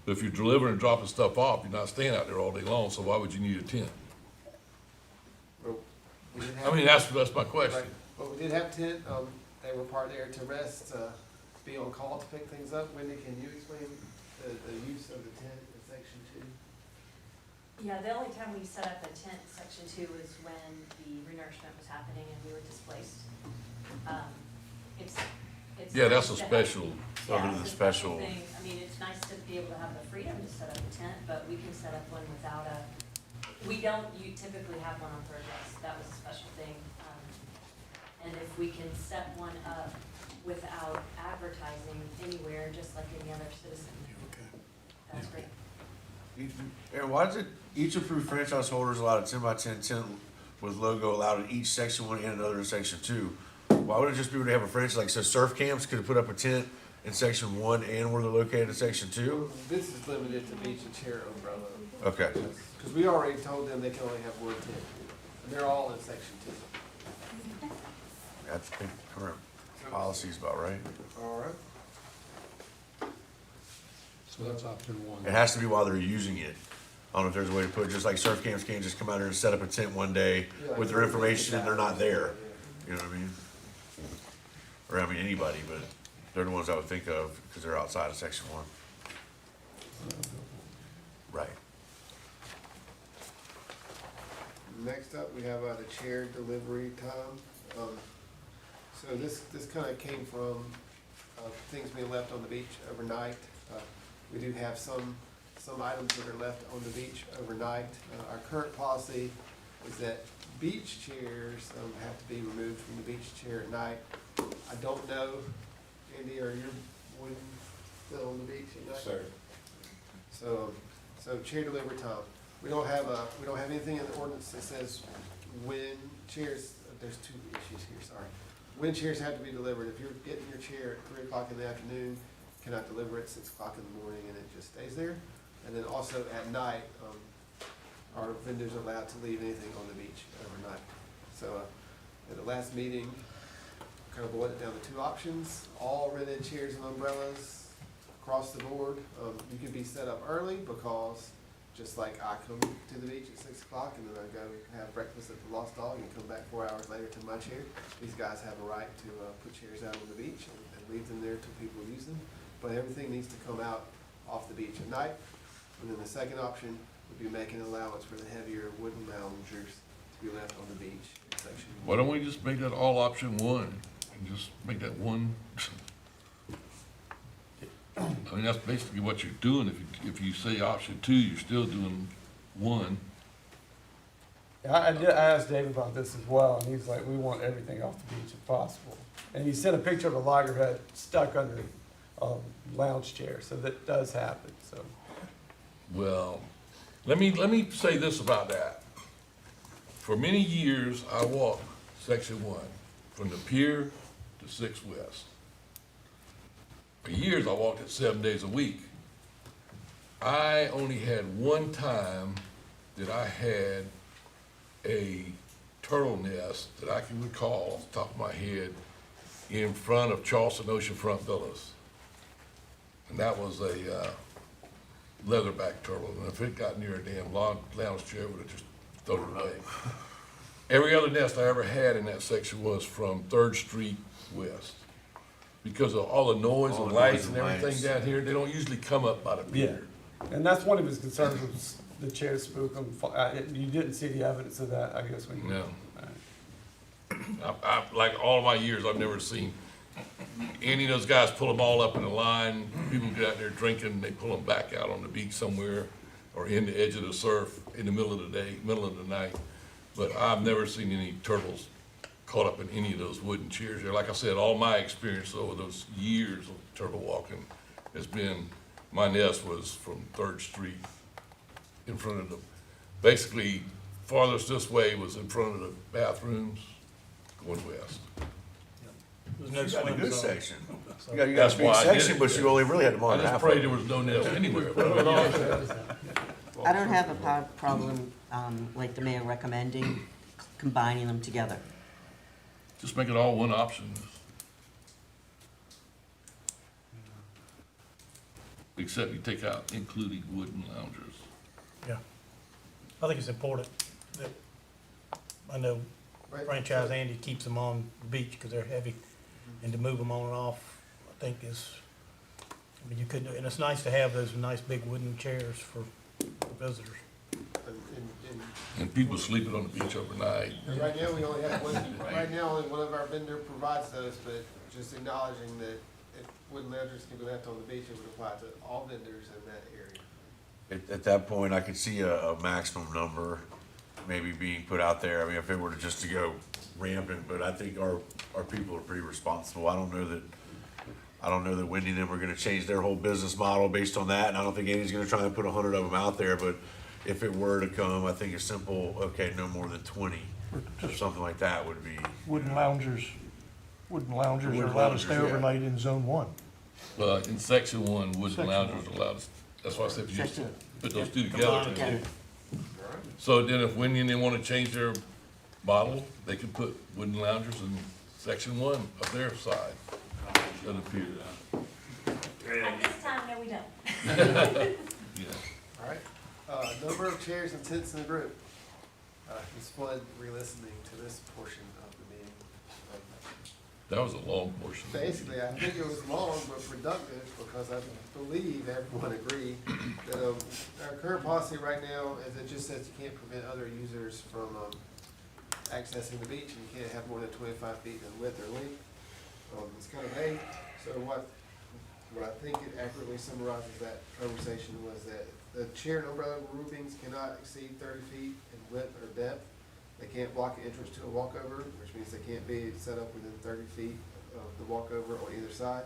But if you're delivering and dropping stuff off, you're not staying out there all day long, so why would you need a tent? Well, we did I have- mean, that's my question. Right. But we did have tent, they were part there to rest, be on call to pick things up. Wendy, can you explain the use of the tent in section 2? Yeah, the only time we set up a tent in section 2 was when the renourishment was happening and we were displaced. It's Yeah, that's a nice to have- special, Yeah, Under the it's a special- thing. I mean, it's nice to be able to have the freedom to set up a tent, but we can set up one without we don't typically have one on Thursdays. That was a special thing. And if we can set one up without advertising anywhere, just like any other citizen, that's great. And why is it each approved franchise holder is allowed a 10 by 10 tent with logo allowed in each section 1 and another in section 2? Why wouldn't it just be able to have a franchise, like, so surf camps could put up a tent in section 1 and where they're located in section 2? This is limited to beach and chair umbrella. Okay. Because we already told them they can only have one tent. And they're all in section 2. I think current policy is about right. All right. So that's option one. It has to be while they're using it. I don't know if there's a way to put it, just like surf camps can't just come out here and set up a tent one day with their information and they're not there. You know what I mean? Or I mean, anybody, but they're the ones I would think of because they're outside of section one. Right. Next up, we have the chair delivery time. So this kind of came from things being left on the beach overnight. We do have some items that are left on the beach overnight. Our current policy is that beach chairs have to be removed from the beach chair at night. I don't know, Andy, are your wooden still on the beach at night? Sir. So chair delivery time. We don't have anything in the ordinance that says when chairs, there's two issues here, sorry. When chairs have to be delivered. If you're getting your chair at 3 o'clock in the afternoon, cannot deliver it 6 o'clock in the morning and it just stays there. And then also at night, our vendors are allowed to leave anything on the beach overnight. So at the last meeting, kind of boiled it down to 2 options, all rented chairs and umbrellas across the board. You can be set up early because just like I come to the beach at 6 o'clock and then I go have breakfast at the Lost Dog and come back 4 hours later to my chair. These guys have a right to put chairs out on the beach and leave them there till people use them. But everything needs to come out off the beach at night. And then the second option would be making an allowance for the heavier wooden loungers to be left on the beach in section Why don't we just make that all option one, and just make that one? I mean, that's basically what you're doing. If you say option two, you're still doing one. I asked Dave about this as well, and he's like, we want everything off the beach if possible. And he sent a picture of a loggerhead stuck under a lounge chair, so that does happen, so. Well, let me say this about that. For many years, I walked section one, from the pier to 6 West. For years, I walked it 7 days a week. I only had one time that I had a turtle nest that I can recall off the top of my head in front of Charleston Oceanfront Villas. And that was a leatherback turtle, and if it got near a damn lounge chair, it would have just thrown it away. Every other nest I ever had in that section was from 3rd Street West. Because of all the noise All and the lights noise and and everything lights. down here, they don't usually come up by the pier. And that's one of his concerns was the chair spook him. You didn't see the evidence of that, I guess, when you. No. Like all my years, I've never seen any of those guys pull them all up in a line. People get out there drinking, they pull them back out on the beach somewhere or in the edge of the surf in the middle of the day, middle of the night. But I've never seen any turtles caught up in any of those wooden chairs there. Like I said, all my experience over those years of turtle walking has been, my nest was from 3rd Street in front of the, basically farthest this way was in front of the bathrooms going west. There's no You got a swim good zone. section. You got a That's big why I did section, it. but you only really had them I on just half. prayed there was no nest anywhere. I don't have a problem, like the mayor recommending, combining them together. Just make it all one option. Except you take out including wooden loungers. Yeah. I think it's important that, I know Right. franchise Andy keeps them on the beach because they're heavy, and to move them on and off, I think is, I mean, you couldn't, and it's nice to have those nice big wooden chairs for visitors. And And people sleeping on the beach overnight. right now, we only have one, right now, only one of our vendor provides those, but just acknowledging that if wooden loungers can be left on the beach, it would apply to all vendors in that area. At that point, I could see a maximum number maybe being put out there. I mean, if it were to just to go rampant, but I think our people are pretty responsible. I don't know that Wendy and them are gonna change their whole business model based on that, and I don't think Andy's gonna try and put 100 of them out there, but if it were to come, I think a simple, okay, no more than 20, or something like that would be. Wooden loungers are Wooden allowed to stay loungers, yeah. overnight in zone 1. In section one, wooden Section loungers are allowed, that's why I said if you just Section- put those two Combine together. them. Yeah. So then if Wendy and they wanna change their model, they can put wooden loungers in section 1 of their side, doesn't appear. At this time, no, we don't. Yeah. All right, number of chairs and tents in the group. It's fun re-listening to this portion of the meeting. That was a long portion. Basically, I think it was long but productive because I believe everyone agreed that our current policy right now is it just says you can't prevent other users from accessing the beach and you can't have more than 25 feet in width or length. It's kind of vague. So what I think it accurately summarizes that conversation was that the chair and umbrella groupings cannot exceed 30 feet in width or depth. They can't block the entrance to a walkover, which means they can't be set up within 30 feet of the walkover on either side.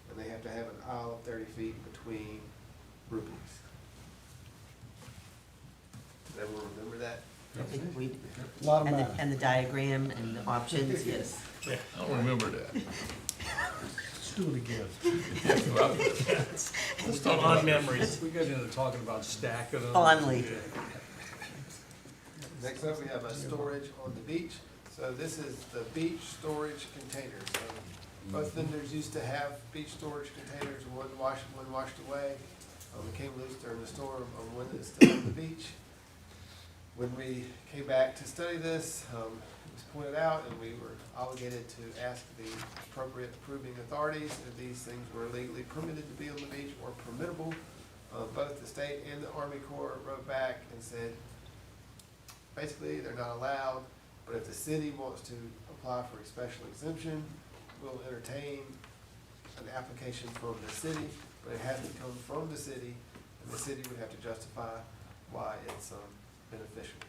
And they have to have an aisle of 30 feet between groupings. Does everyone remember that? I think we, A lot of and math. the diagram and the options, yes. I don't remember that. Let's do it again. Yeah, well, let's talk about this. We got into talking about stacking them. Fondly. Next up, we have a storage on the beach. So this is the beach storage containers. So both vendors used to have beach storage containers, one washed away. It came loose during the storm on one that's still on the beach. When we came back to study this, it was pointed out and we were obligated to ask the appropriate approving authorities if these things were legally permitted to be on the beach or permittable. Both the state and the Army Corps wrote back and said, basically, they're not allowed, but if the city wants to apply for a special exemption, we'll entertain an application from the city, but it has to come from the city, and the city would have to justify why it's beneficial.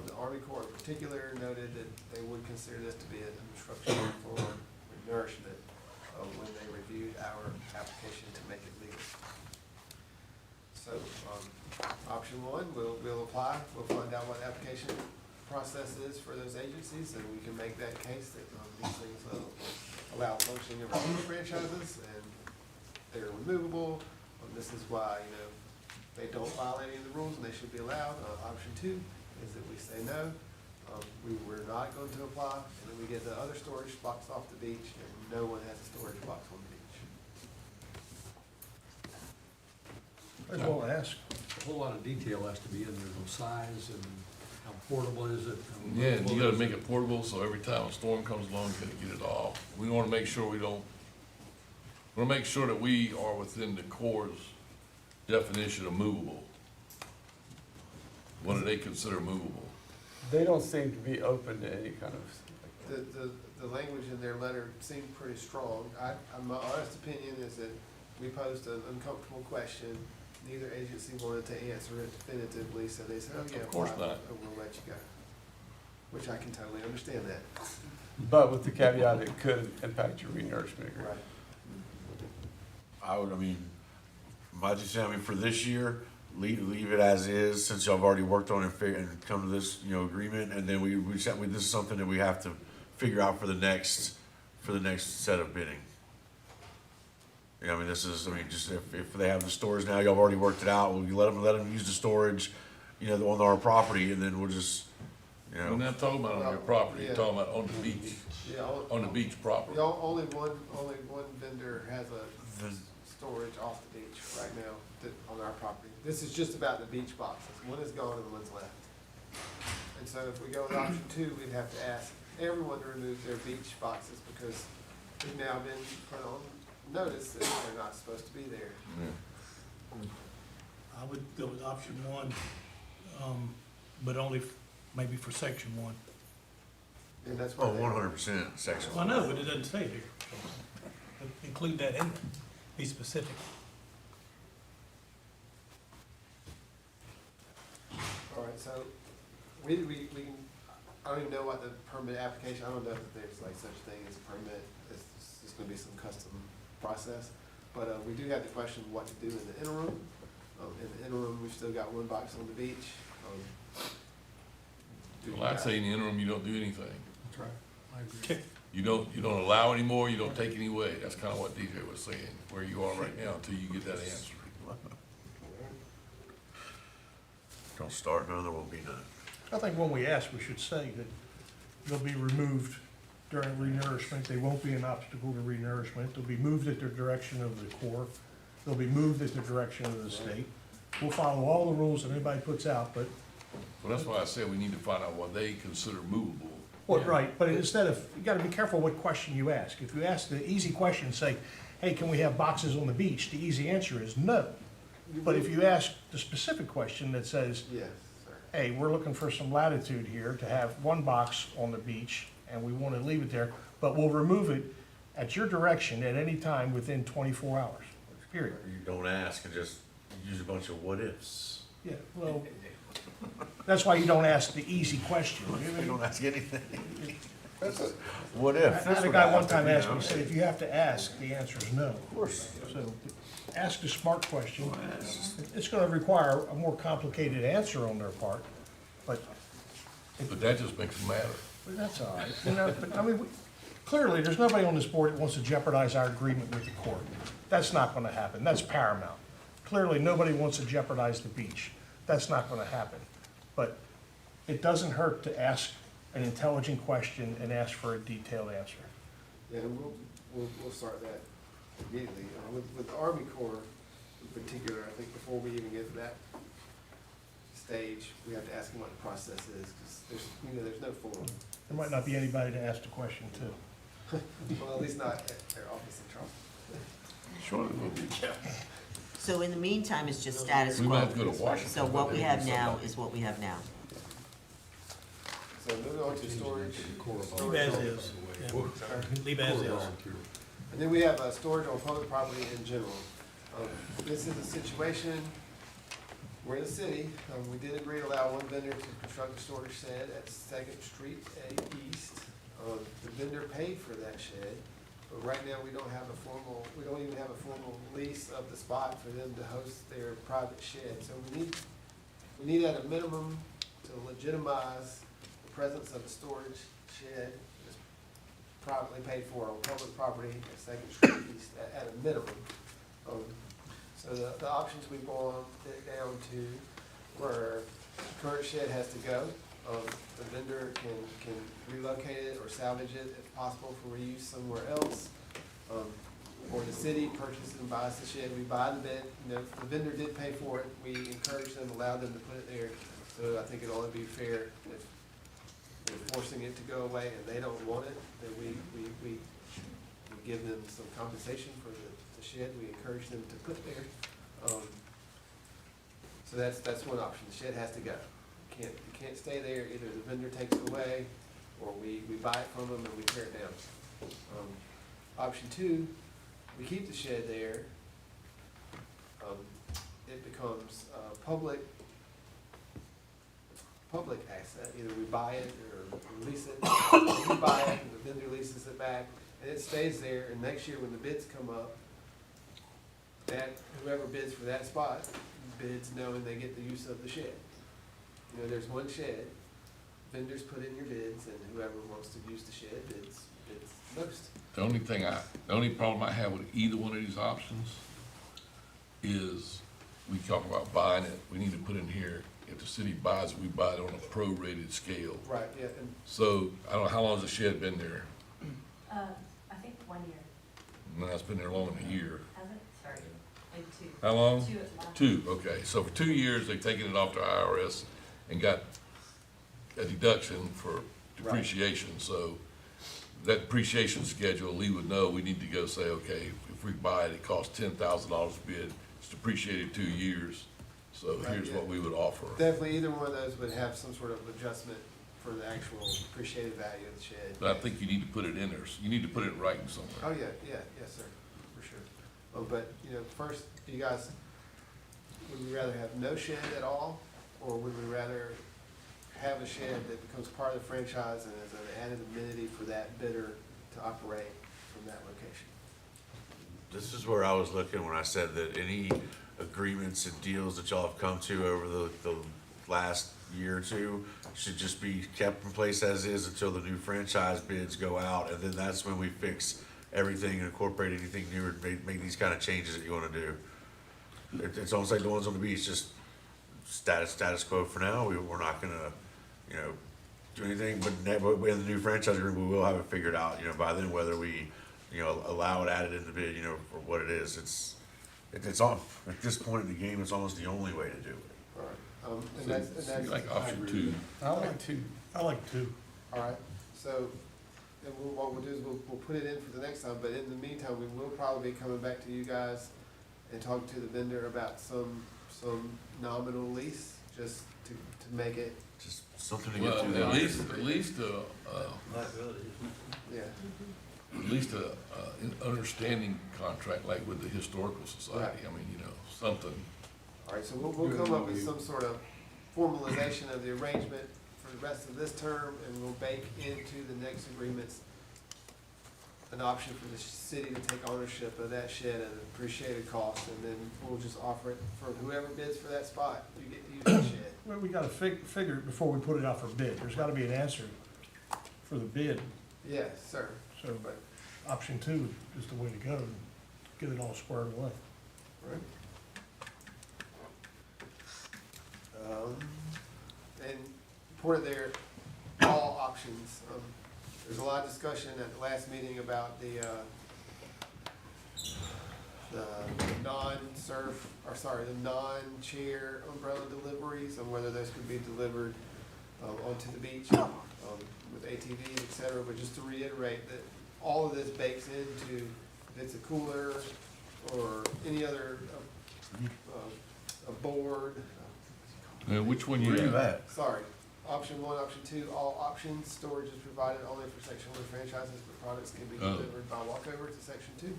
The Army Corps in particular noted that they would consider this to be an instruction for nourishment when they reviewed our application to make it legal. So, option one, we'll apply, we'll find out what application process is for those agencies, and we can make that case that these things allow functioning of our franchises, and they're removable. This is why, they don't violate any of the rules, and they should be allowed. Option two is that we say no, we're not going to apply, and then we get the other storage box off the beach, and no one has a storage box on the beach. I just want to ask, A whole lot of detail has to be in there, the size and how portable is it? how Yeah, and you movable gotta is make it? it portable, so every time a storm comes along, you gotta get it all. We wanna make sure we wanna make sure that we are within the Corps' definition of movable. What do they consider movable? They don't seem to be open to any kind of, The language in their letter seemed pretty strong. My honest opinion is that we posed an uncomfortable question. Neither agency wanted to answer it definitively, so they said, oh yeah, Of course apply, not. but we'll let you go. Which I can totally understand that. but with the caveat it could impact your renourishment agreement. My two cents, for this year, leave it as is, since y'all have already worked on it and come to this, agreement, and then this is something that we have to figure out for the next set of bidding. This is, just if they have the storage now, y'all have already worked it out, we'll let them use the storage, on our property, and then we'll just, We're not talking about on your property, you're talking about on the beach, Yeah, on the beach property. only one vendor has a storage off the beach right now on our property. This is just about the beach boxes. One is gone and one's left. And so if we go with option two, we'd have to ask everyone to remove their beach boxes because they've now been put on notice that they're not supposed to be there. Yeah. I would go with option one, but only maybe for section one. And that's why. 100% section. Well, I know, but it doesn't say here. Include that in there, be specific. All right, so we can, I don't even know what the permit application, I don't know if there's like such a thing as a permit. It's just gonna be some custom process. But, we do have the question of what to do in the interim. In the interim, we've still got one box on the beach. Well, I'd say in the interim, you don't do anything. That's right, I agree. You don't allow anymore, you don't take any away. That's kinda what DJ was saying, where you are right now until you get that answer. Don't start none, there won't be none. I think when we ask, we should say that they'll be removed during renourishment. They won't be an obstacle to renourishment. They'll be moved at the direction of the Corps. They'll be moved at the direction of the state. We'll follow all the rules that anybody puts out, but, Well, that's why I said we need to find out what they consider movable. well, right, but instead of, you gotta be careful what question you ask. If you ask the easy question, say, hey, can we have boxes on the beach? The easy answer is no. But if you ask the specific question that says, Yes, sir. hey, we're looking for some latitude here to have one box on the beach, and we want to leave it there, but we'll remove it at your direction at any time within 24 hours, period. You don't ask and just use a bunch of what ifs. Yeah, well, that's why you don't ask the easy question. You don't ask anything. That's a, What I if? had a guy one time ask me, said, if you have to ask, the answer is no. Of course. So ask a smart question. It's going to require a more complicated answer on their part, but But that just makes it matter. that's all right. You know, but I mean, clearly, there's nobody on this board that wants to jeopardize our agreement with the court. That's not going to happen. That's paramount. Clearly, nobody wants to jeopardize the beach. That's not going to happen. But it doesn't hurt to ask an intelligent question and ask for a detailed answer. yeah, and we'll start that immediately. With the Army Corps in particular, I think before we even get to that stage, we have to ask them what the process is, because there's no form. There might not be anybody to ask the question to. Well, at least not at their office in Charleston. Surely we'll be. So in the meantime, it's just status We might have quo. to go to Washington. So what we have now is what we have now. So moving on to storage. Leave as is. Yeah. Leave as is. And then we have storage on public property in general. This is a situation, we're in the city, we did agree to allow one vendor to construct a storage shed at Second Street A East. The vendor paid for that shed, but right now we don't even have a formal lease of the spot for them to host their private shed. So we need at a minimum to legitimize the presence of a storage shed that's privately paid for on public property at Second Street East at a minimum. So the options we've gone down to where the current shed has to go. The vendor can relocate it or salvage it if possible for reuse somewhere else. Or the city purchases and buys the shed, we buy the bed, if the vendor did pay for it, we encourage them, allow them to put it there. So I think it'd only be fair if they're forcing it to go away and they don't want it, then we give them some compensation for the shed, we encourage them to put there. So that's one option, the shed has to go. It can't stay there, either the vendor takes it away, or we buy it from them and we tear it down. Option two, we keep the shed there. It becomes public asset, either we buy it or lease it. We buy it and the vendor leases it back, and it stays there, and next year when the bids come up, that whoever bids for that spot bids knowing they get the use of the shed. There's one shed, vendors put in your bids, and whoever wants to use the shed bids most. The only problem I have with either one of these options is we talk about buying it, we need to put in here, if the city buys it, we buy it on a prorated scale. Right, yeah, and So, I don't know, how long has the shed been there? I think 1 year, No, it's been there longer than a year. has it? Sorry, maybe 2. How long? 2 at last. 2, okay. So for 2 years, they've taken it off to IRS and got a deduction for depreciation. So that depreciation schedule, Lee would know, we need to go say, okay, if we buy it, it costs $10,000 a bid, it's depreciated 2 years. So Right, here's yeah. what we would offer. definitely either one of those would have some sort of adjustment for the actual appreciated value of the shed. But I think you need to put it in there. You need to put it in writing somewhere. Oh, yes, sir, for sure. But, first, do you guys, would we rather have no shed at all? Or would we rather have a shed that becomes part of the franchise and is an added amenity for that bidder to operate from that location? This is where I was looking when I said that any agreements and deals that y'all have come to over the last year or two should just be kept in place as is until the new franchise bids go out, and then that's when we fix everything and incorporate anything new and make these kind of changes that you wanna do. It's almost like the ones on the beach, just status quo for now. We're not gonna, do anything, but in the new franchise agreement, we will have it figured out, by then, whether we, allow it added in the bid, for what it is. It's all, at this point in the game, it's almost the only way to do it. All right, and So that's, you like option two. I like two. I like two. all right, so, and what we'll do is we'll put it in for the next time, but in the meantime, we will probably be coming back to you guys and talking to the vendor about some nominal lease, just to make it, Just something to get Well, through the. at least, Liability, isn't yeah. at least an understanding contract like with the Historical Society. I mean, something. All right, so we'll come up with some sort of formalization of the arrangement for the rest of this term, and we'll bake into the next agreements an option for the city to take ownership of that shed at an appreciated cost, and then we'll just offer it for whoever bids for that spot, you get to use that shed. Well, we gotta figure it before we put it out for bid. There's gotta be an answer for the bid. Yes, sir. So, option two is the way to go, and get it all squared away. Right. And put it there, all options. There's a lot of discussion at the last meeting about the non-surf, or sorry, the non-chair umbrella deliveries, and whether those could be delivered onto the beach with ATVs, et cetera. But just to reiterate that all of this bakes into, if it's a cooler or any other, a board, Which one Where you you at? at? sorry, option one, option two, all options, storage is provided only for section one franchises, but products can be Oh. delivered by walkover to section two.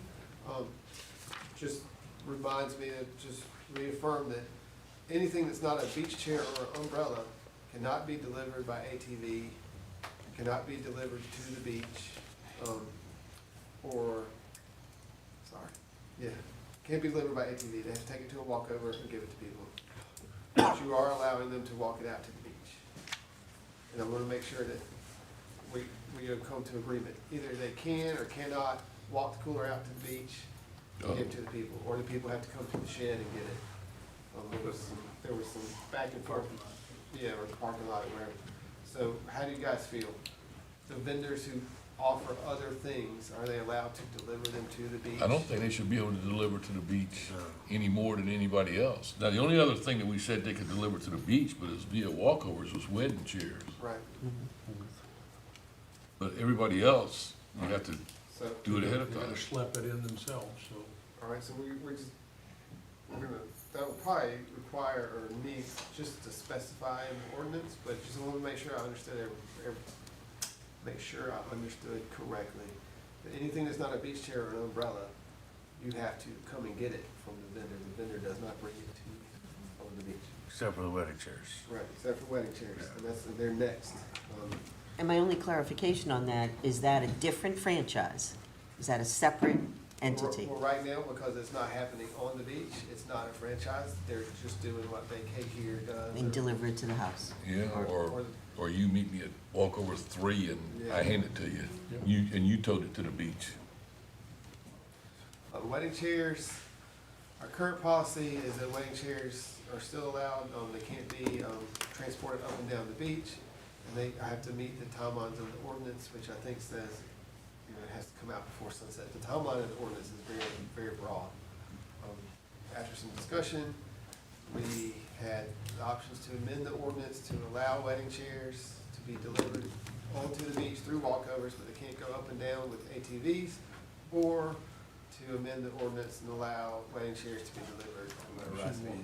Just reminds me to just reaffirm that anything that's not a beach chair or umbrella cannot be delivered by ATV, cannot be delivered to the beach, or, sorry, yeah, can't be delivered by ATV, they have to take it to a walkover and give it to people. But you are allowing them to walk it out to the beach. And I wanna make sure that we come to agreement. Either they can or cannot walk the cooler out to the beach and give it to the people, or the people have to come to the shed and get it. There was some back and forth, yeah, or the parking lot or wherever. So how do you guys feel? The vendors who offer other things, are they allowed to deliver them to the beach? I don't think they should be able to deliver to the beach any more than anybody else. Now, the only other thing that we said they could deliver to the beach, but it's via walkovers, was wedding chairs. Right, But everybody else, you have to so, do it ahead of They're time. gonna schlep it in themselves, so. all right, so we're that will probably require or need just to specify in the ordinance, but just wanna make sure I understood make sure I understood correctly. That anything that's not a beach chair or an umbrella, you have to come and get it from the vendor. The vendor does not bring it to you on the beach. Except for the wedding chairs. Right, except for wedding chairs, and they're next. And my only clarification on that, is that a different franchise? Is that a separate entity? Well, right now, because it's not happening on the beach, it's not a franchise. They're just doing what Vacate Here does. And deliver it to the house? Yeah, Or- or you meet me at walkover 3 and I hand it to you. You towed it to the beach. Wedding chairs, our current policy is that wedding chairs are still allowed, they can't be, transported up and down the beach. And I have to meet the timelines of the ordinance, which I think says, it has to come out before sunset. The timeline of the ordinance is very, very broad. After some discussion, we had the options to amend the ordinance to allow wedding chairs to be delivered onto the beach through walkovers, but they can't go up and down with ATVs, or to amend the ordinance and allow wedding chairs to be delivered on motorized vehicles.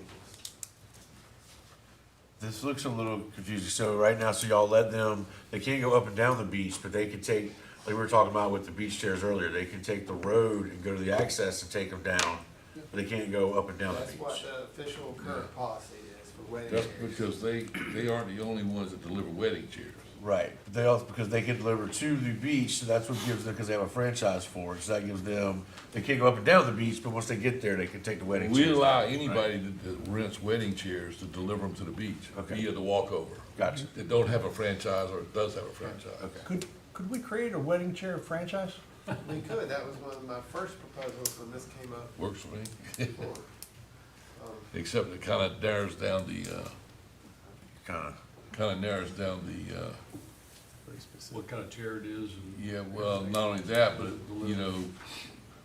This looks a little confusing. So right now, so y'all let them, they can't go up and down the beach, but they can take, like we were talking about with the beach chairs earlier, they can take the road and go to the access and take them down, but they can't go up and down the That's what beach. the official current policy is for wedding That's chairs. because they aren't the only ones that deliver wedding chairs. Right, they also, because they can deliver to the beach, so that's what gives them, because they have a franchise for it, so that gives them, they can't go up and down the beach, but once they get there, they can take the wedding chairs. We allow down, right? anybody that rents wedding chairs to deliver them to the beach Okay. via the walkover. Gotcha. That don't have a franchise or does have a franchise. Okay. Could we create a wedding chair franchise? We could, that was one of my first proposals when this came up Works for me. before. Except it kinda narrows down the, Kinda, kinda narrows down the, very specific. what kind of chair it is and. Yeah, well, not only that, but, you know,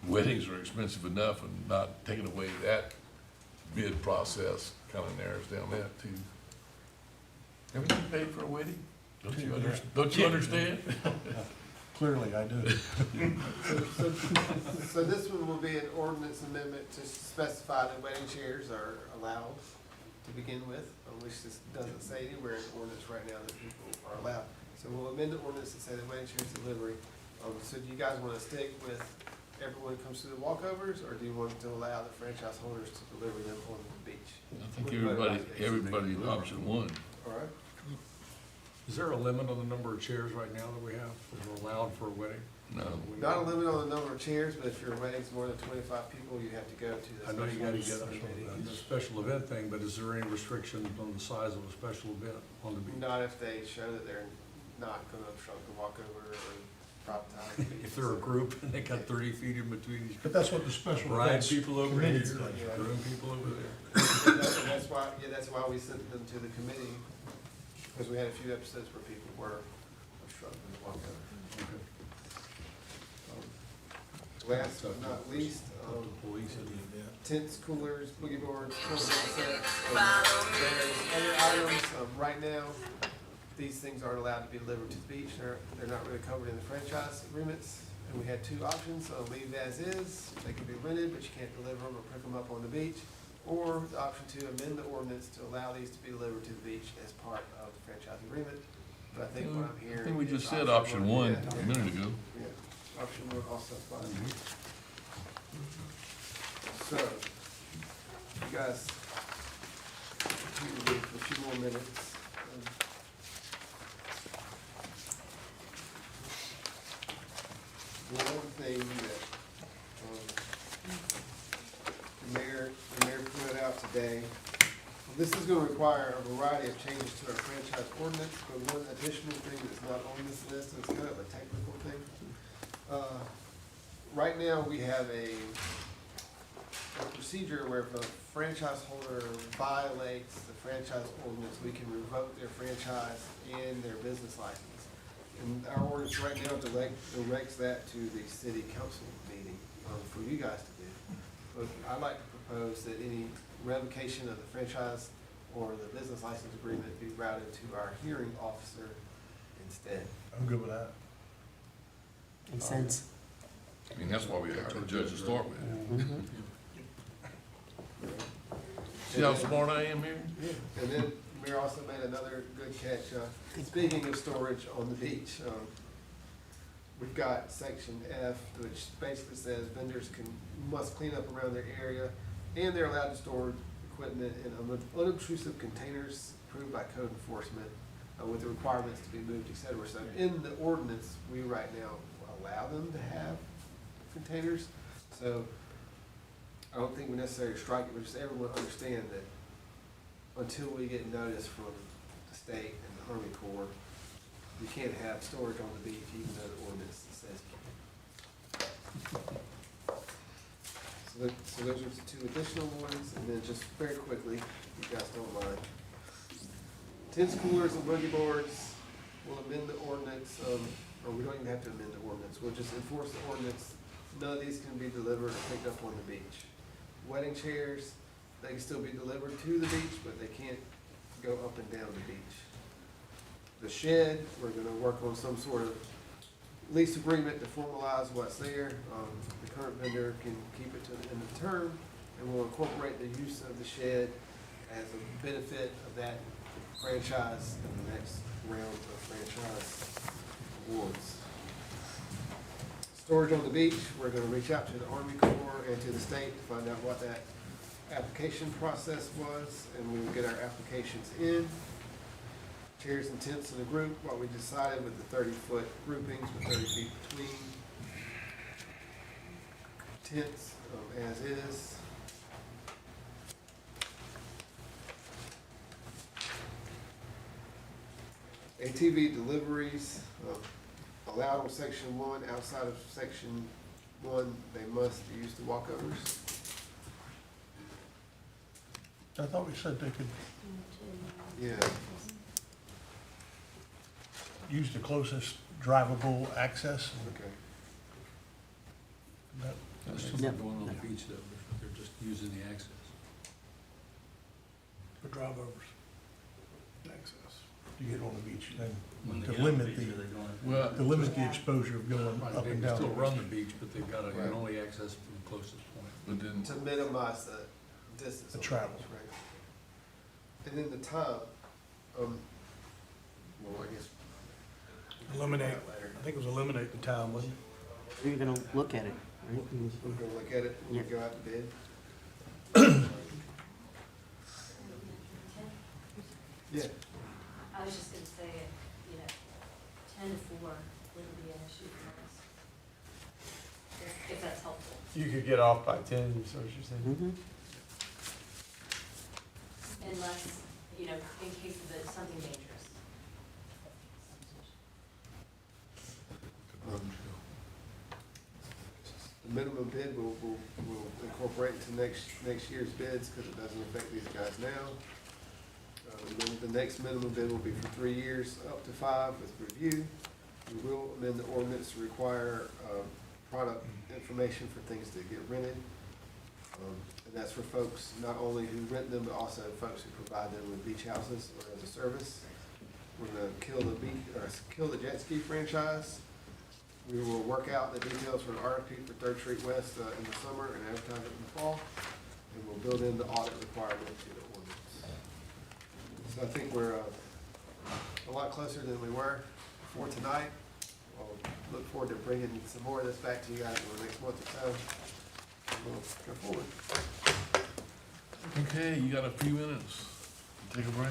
weddings are expensive enough, and not taking away that bid process kind of narrows down that too. Haven't you paid for a wedding? Don't you understand? Clearly, I do. So this one will be an ordinance amendment to specify that wedding chairs are allowed to begin with, which this doesn't say anywhere in the ordinance right now that people are allowed. So we'll amend the ordinance to say that wedding chairs delivery. So do you guys wanna stick with everyone who comes through the walkovers, or do you want to allow the franchise holders to deliver them on the beach? I think everybody in option one. All right? Is there a limit on the number of chairs right now that we have that are allowed for a wedding? No. Not a limit on the number of chairs, but if your wedding's more than 25 people, you have to go to the. I know you gotta get special a meeting. special event thing, but is there any restrictions on the size of a special event on the beach? Not if they show that they're not gonna obstruct the walkover or prop tie. If they're a group and they got 30 feet in between each. But that's what the special Bride events people over here, committee does. groom people over there. And that's why we sent them to the committee, because we had a few episodes where people were obstructing the walkover. Last but not least, Up to police and tents, coolers, boogie boards, sets, various other items. Right now, these things aren't allowed to be delivered to the beach. They're not really covered in the franchise agreements. And we had two options, leave as is, they can be rented, but you can't deliver them or pick them up on the beach. Or the option two, amend the ordinance to allow these to be delivered to the beach as part of the franchise agreement. But I think what I'm I hearing. think we is just said option one Yeah, a minute ago. yeah. Option one also applies. So, you guys, continue to wait for a few more minutes. One thing that, the mayor put out today, this is gonna require a variety of changes to our franchise ordinance, but one additional thing that's not on this list, it's kind of a technical thing. Right now, we have a procedure where if a franchise holder violates the franchise ordinance, we can revoke their franchise and their business license. And our ordinance right now directs that to the city council meeting, for you guys to do. But I'd like to propose that any revocation of the franchise or the business license agreement be routed to our hearing officer instead. I'm good with that. Makes sense. I mean, that's why we hired a judge to start with. See how smart I am here? And then Mayor also made another good catch. Speaking of storage on the beach, we've got section F, which basically says vendors must clean up around their area, and they're allowed to store equipment in unobtrusive containers approved by code enforcement, with the requirements to be moved, et cetera. So in the ordinance, we right now allow them to have containers. So I don't think we necessarily strike it, but just everyone understand that until we get notice from the state and the Army Corps, you can't have storage on the beach, even though the ordinance says you can. So those are the two additional ones, and then just very quickly, if you guys don't mind. Tents, coolers, and boogie boards, we'll amend the ordinance, or we don't even have to amend the ordinance, we'll just enforce the ordinance. None of these can be delivered or picked up on the beach. Wedding chairs, they can still be delivered to the beach, but they can't go up and down the beach. The shed, we're gonna work on some sort of lease agreement to formalize what's there. The current vendor can keep it to the end of the term, and we'll incorporate the use of the shed as a benefit of that franchise in the next round of franchise awards. Storage on the beach, we're gonna reach out to the Army Corps and to the state to find out what that application process was, and we will get our applications in. Chairs and tents in a group, what we decided with the 30-foot groupings with 30 feet between. Tents, as is. ATV deliveries, allowed on section 1, outside of section 1, they must use the walkovers. I thought we said they could, Yeah. use the closest drivable access. Okay. That- That's Yep. something going on the beach though, they're just using the access. For drive-overs. Access. You get on the beach, then When they to get on the limit beach, the, are they going? Well, to limit the exposure of going Right, up they and can down. still run the beach, but they've got to, you Right. can only access from the closest point. but then, To minimize the distance. The on travel. beach, right? And then the time, well, I guess. Eliminate, I think it was eliminate the time, wasn't it? You're gonna look at it, right? We're gonna look at it when we Yeah. go out to bid. Yeah, I was just gonna say, you know, 10 to 4 wouldn't be an issue for us. If that's helpful. You could get off by 10, is what you're saying? Mhm. Unless, you know, in case of something dangerous. the minimum bid will incorporate into next year's bids, because it doesn't affect these guys now. And then the next minimum bid will be for 3 years, up to 5 with review. We will amend the ordinance to require, product information for things that get rented. And that's for folks not only who rent them, but also folks who provide them with beach houses or as a service. We're gonna kill the jet ski franchise. We will work out the details for the RFP for Third Street West, in the summer and advertise it in the fall. And we'll build in the audit requirement to the ordinance. So I think we're, a lot closer than we were before tonight. I'll look forward to bringing some more of this back to you guys in the next month or so. We'll go forward. okay, you got a few minutes. Take a break.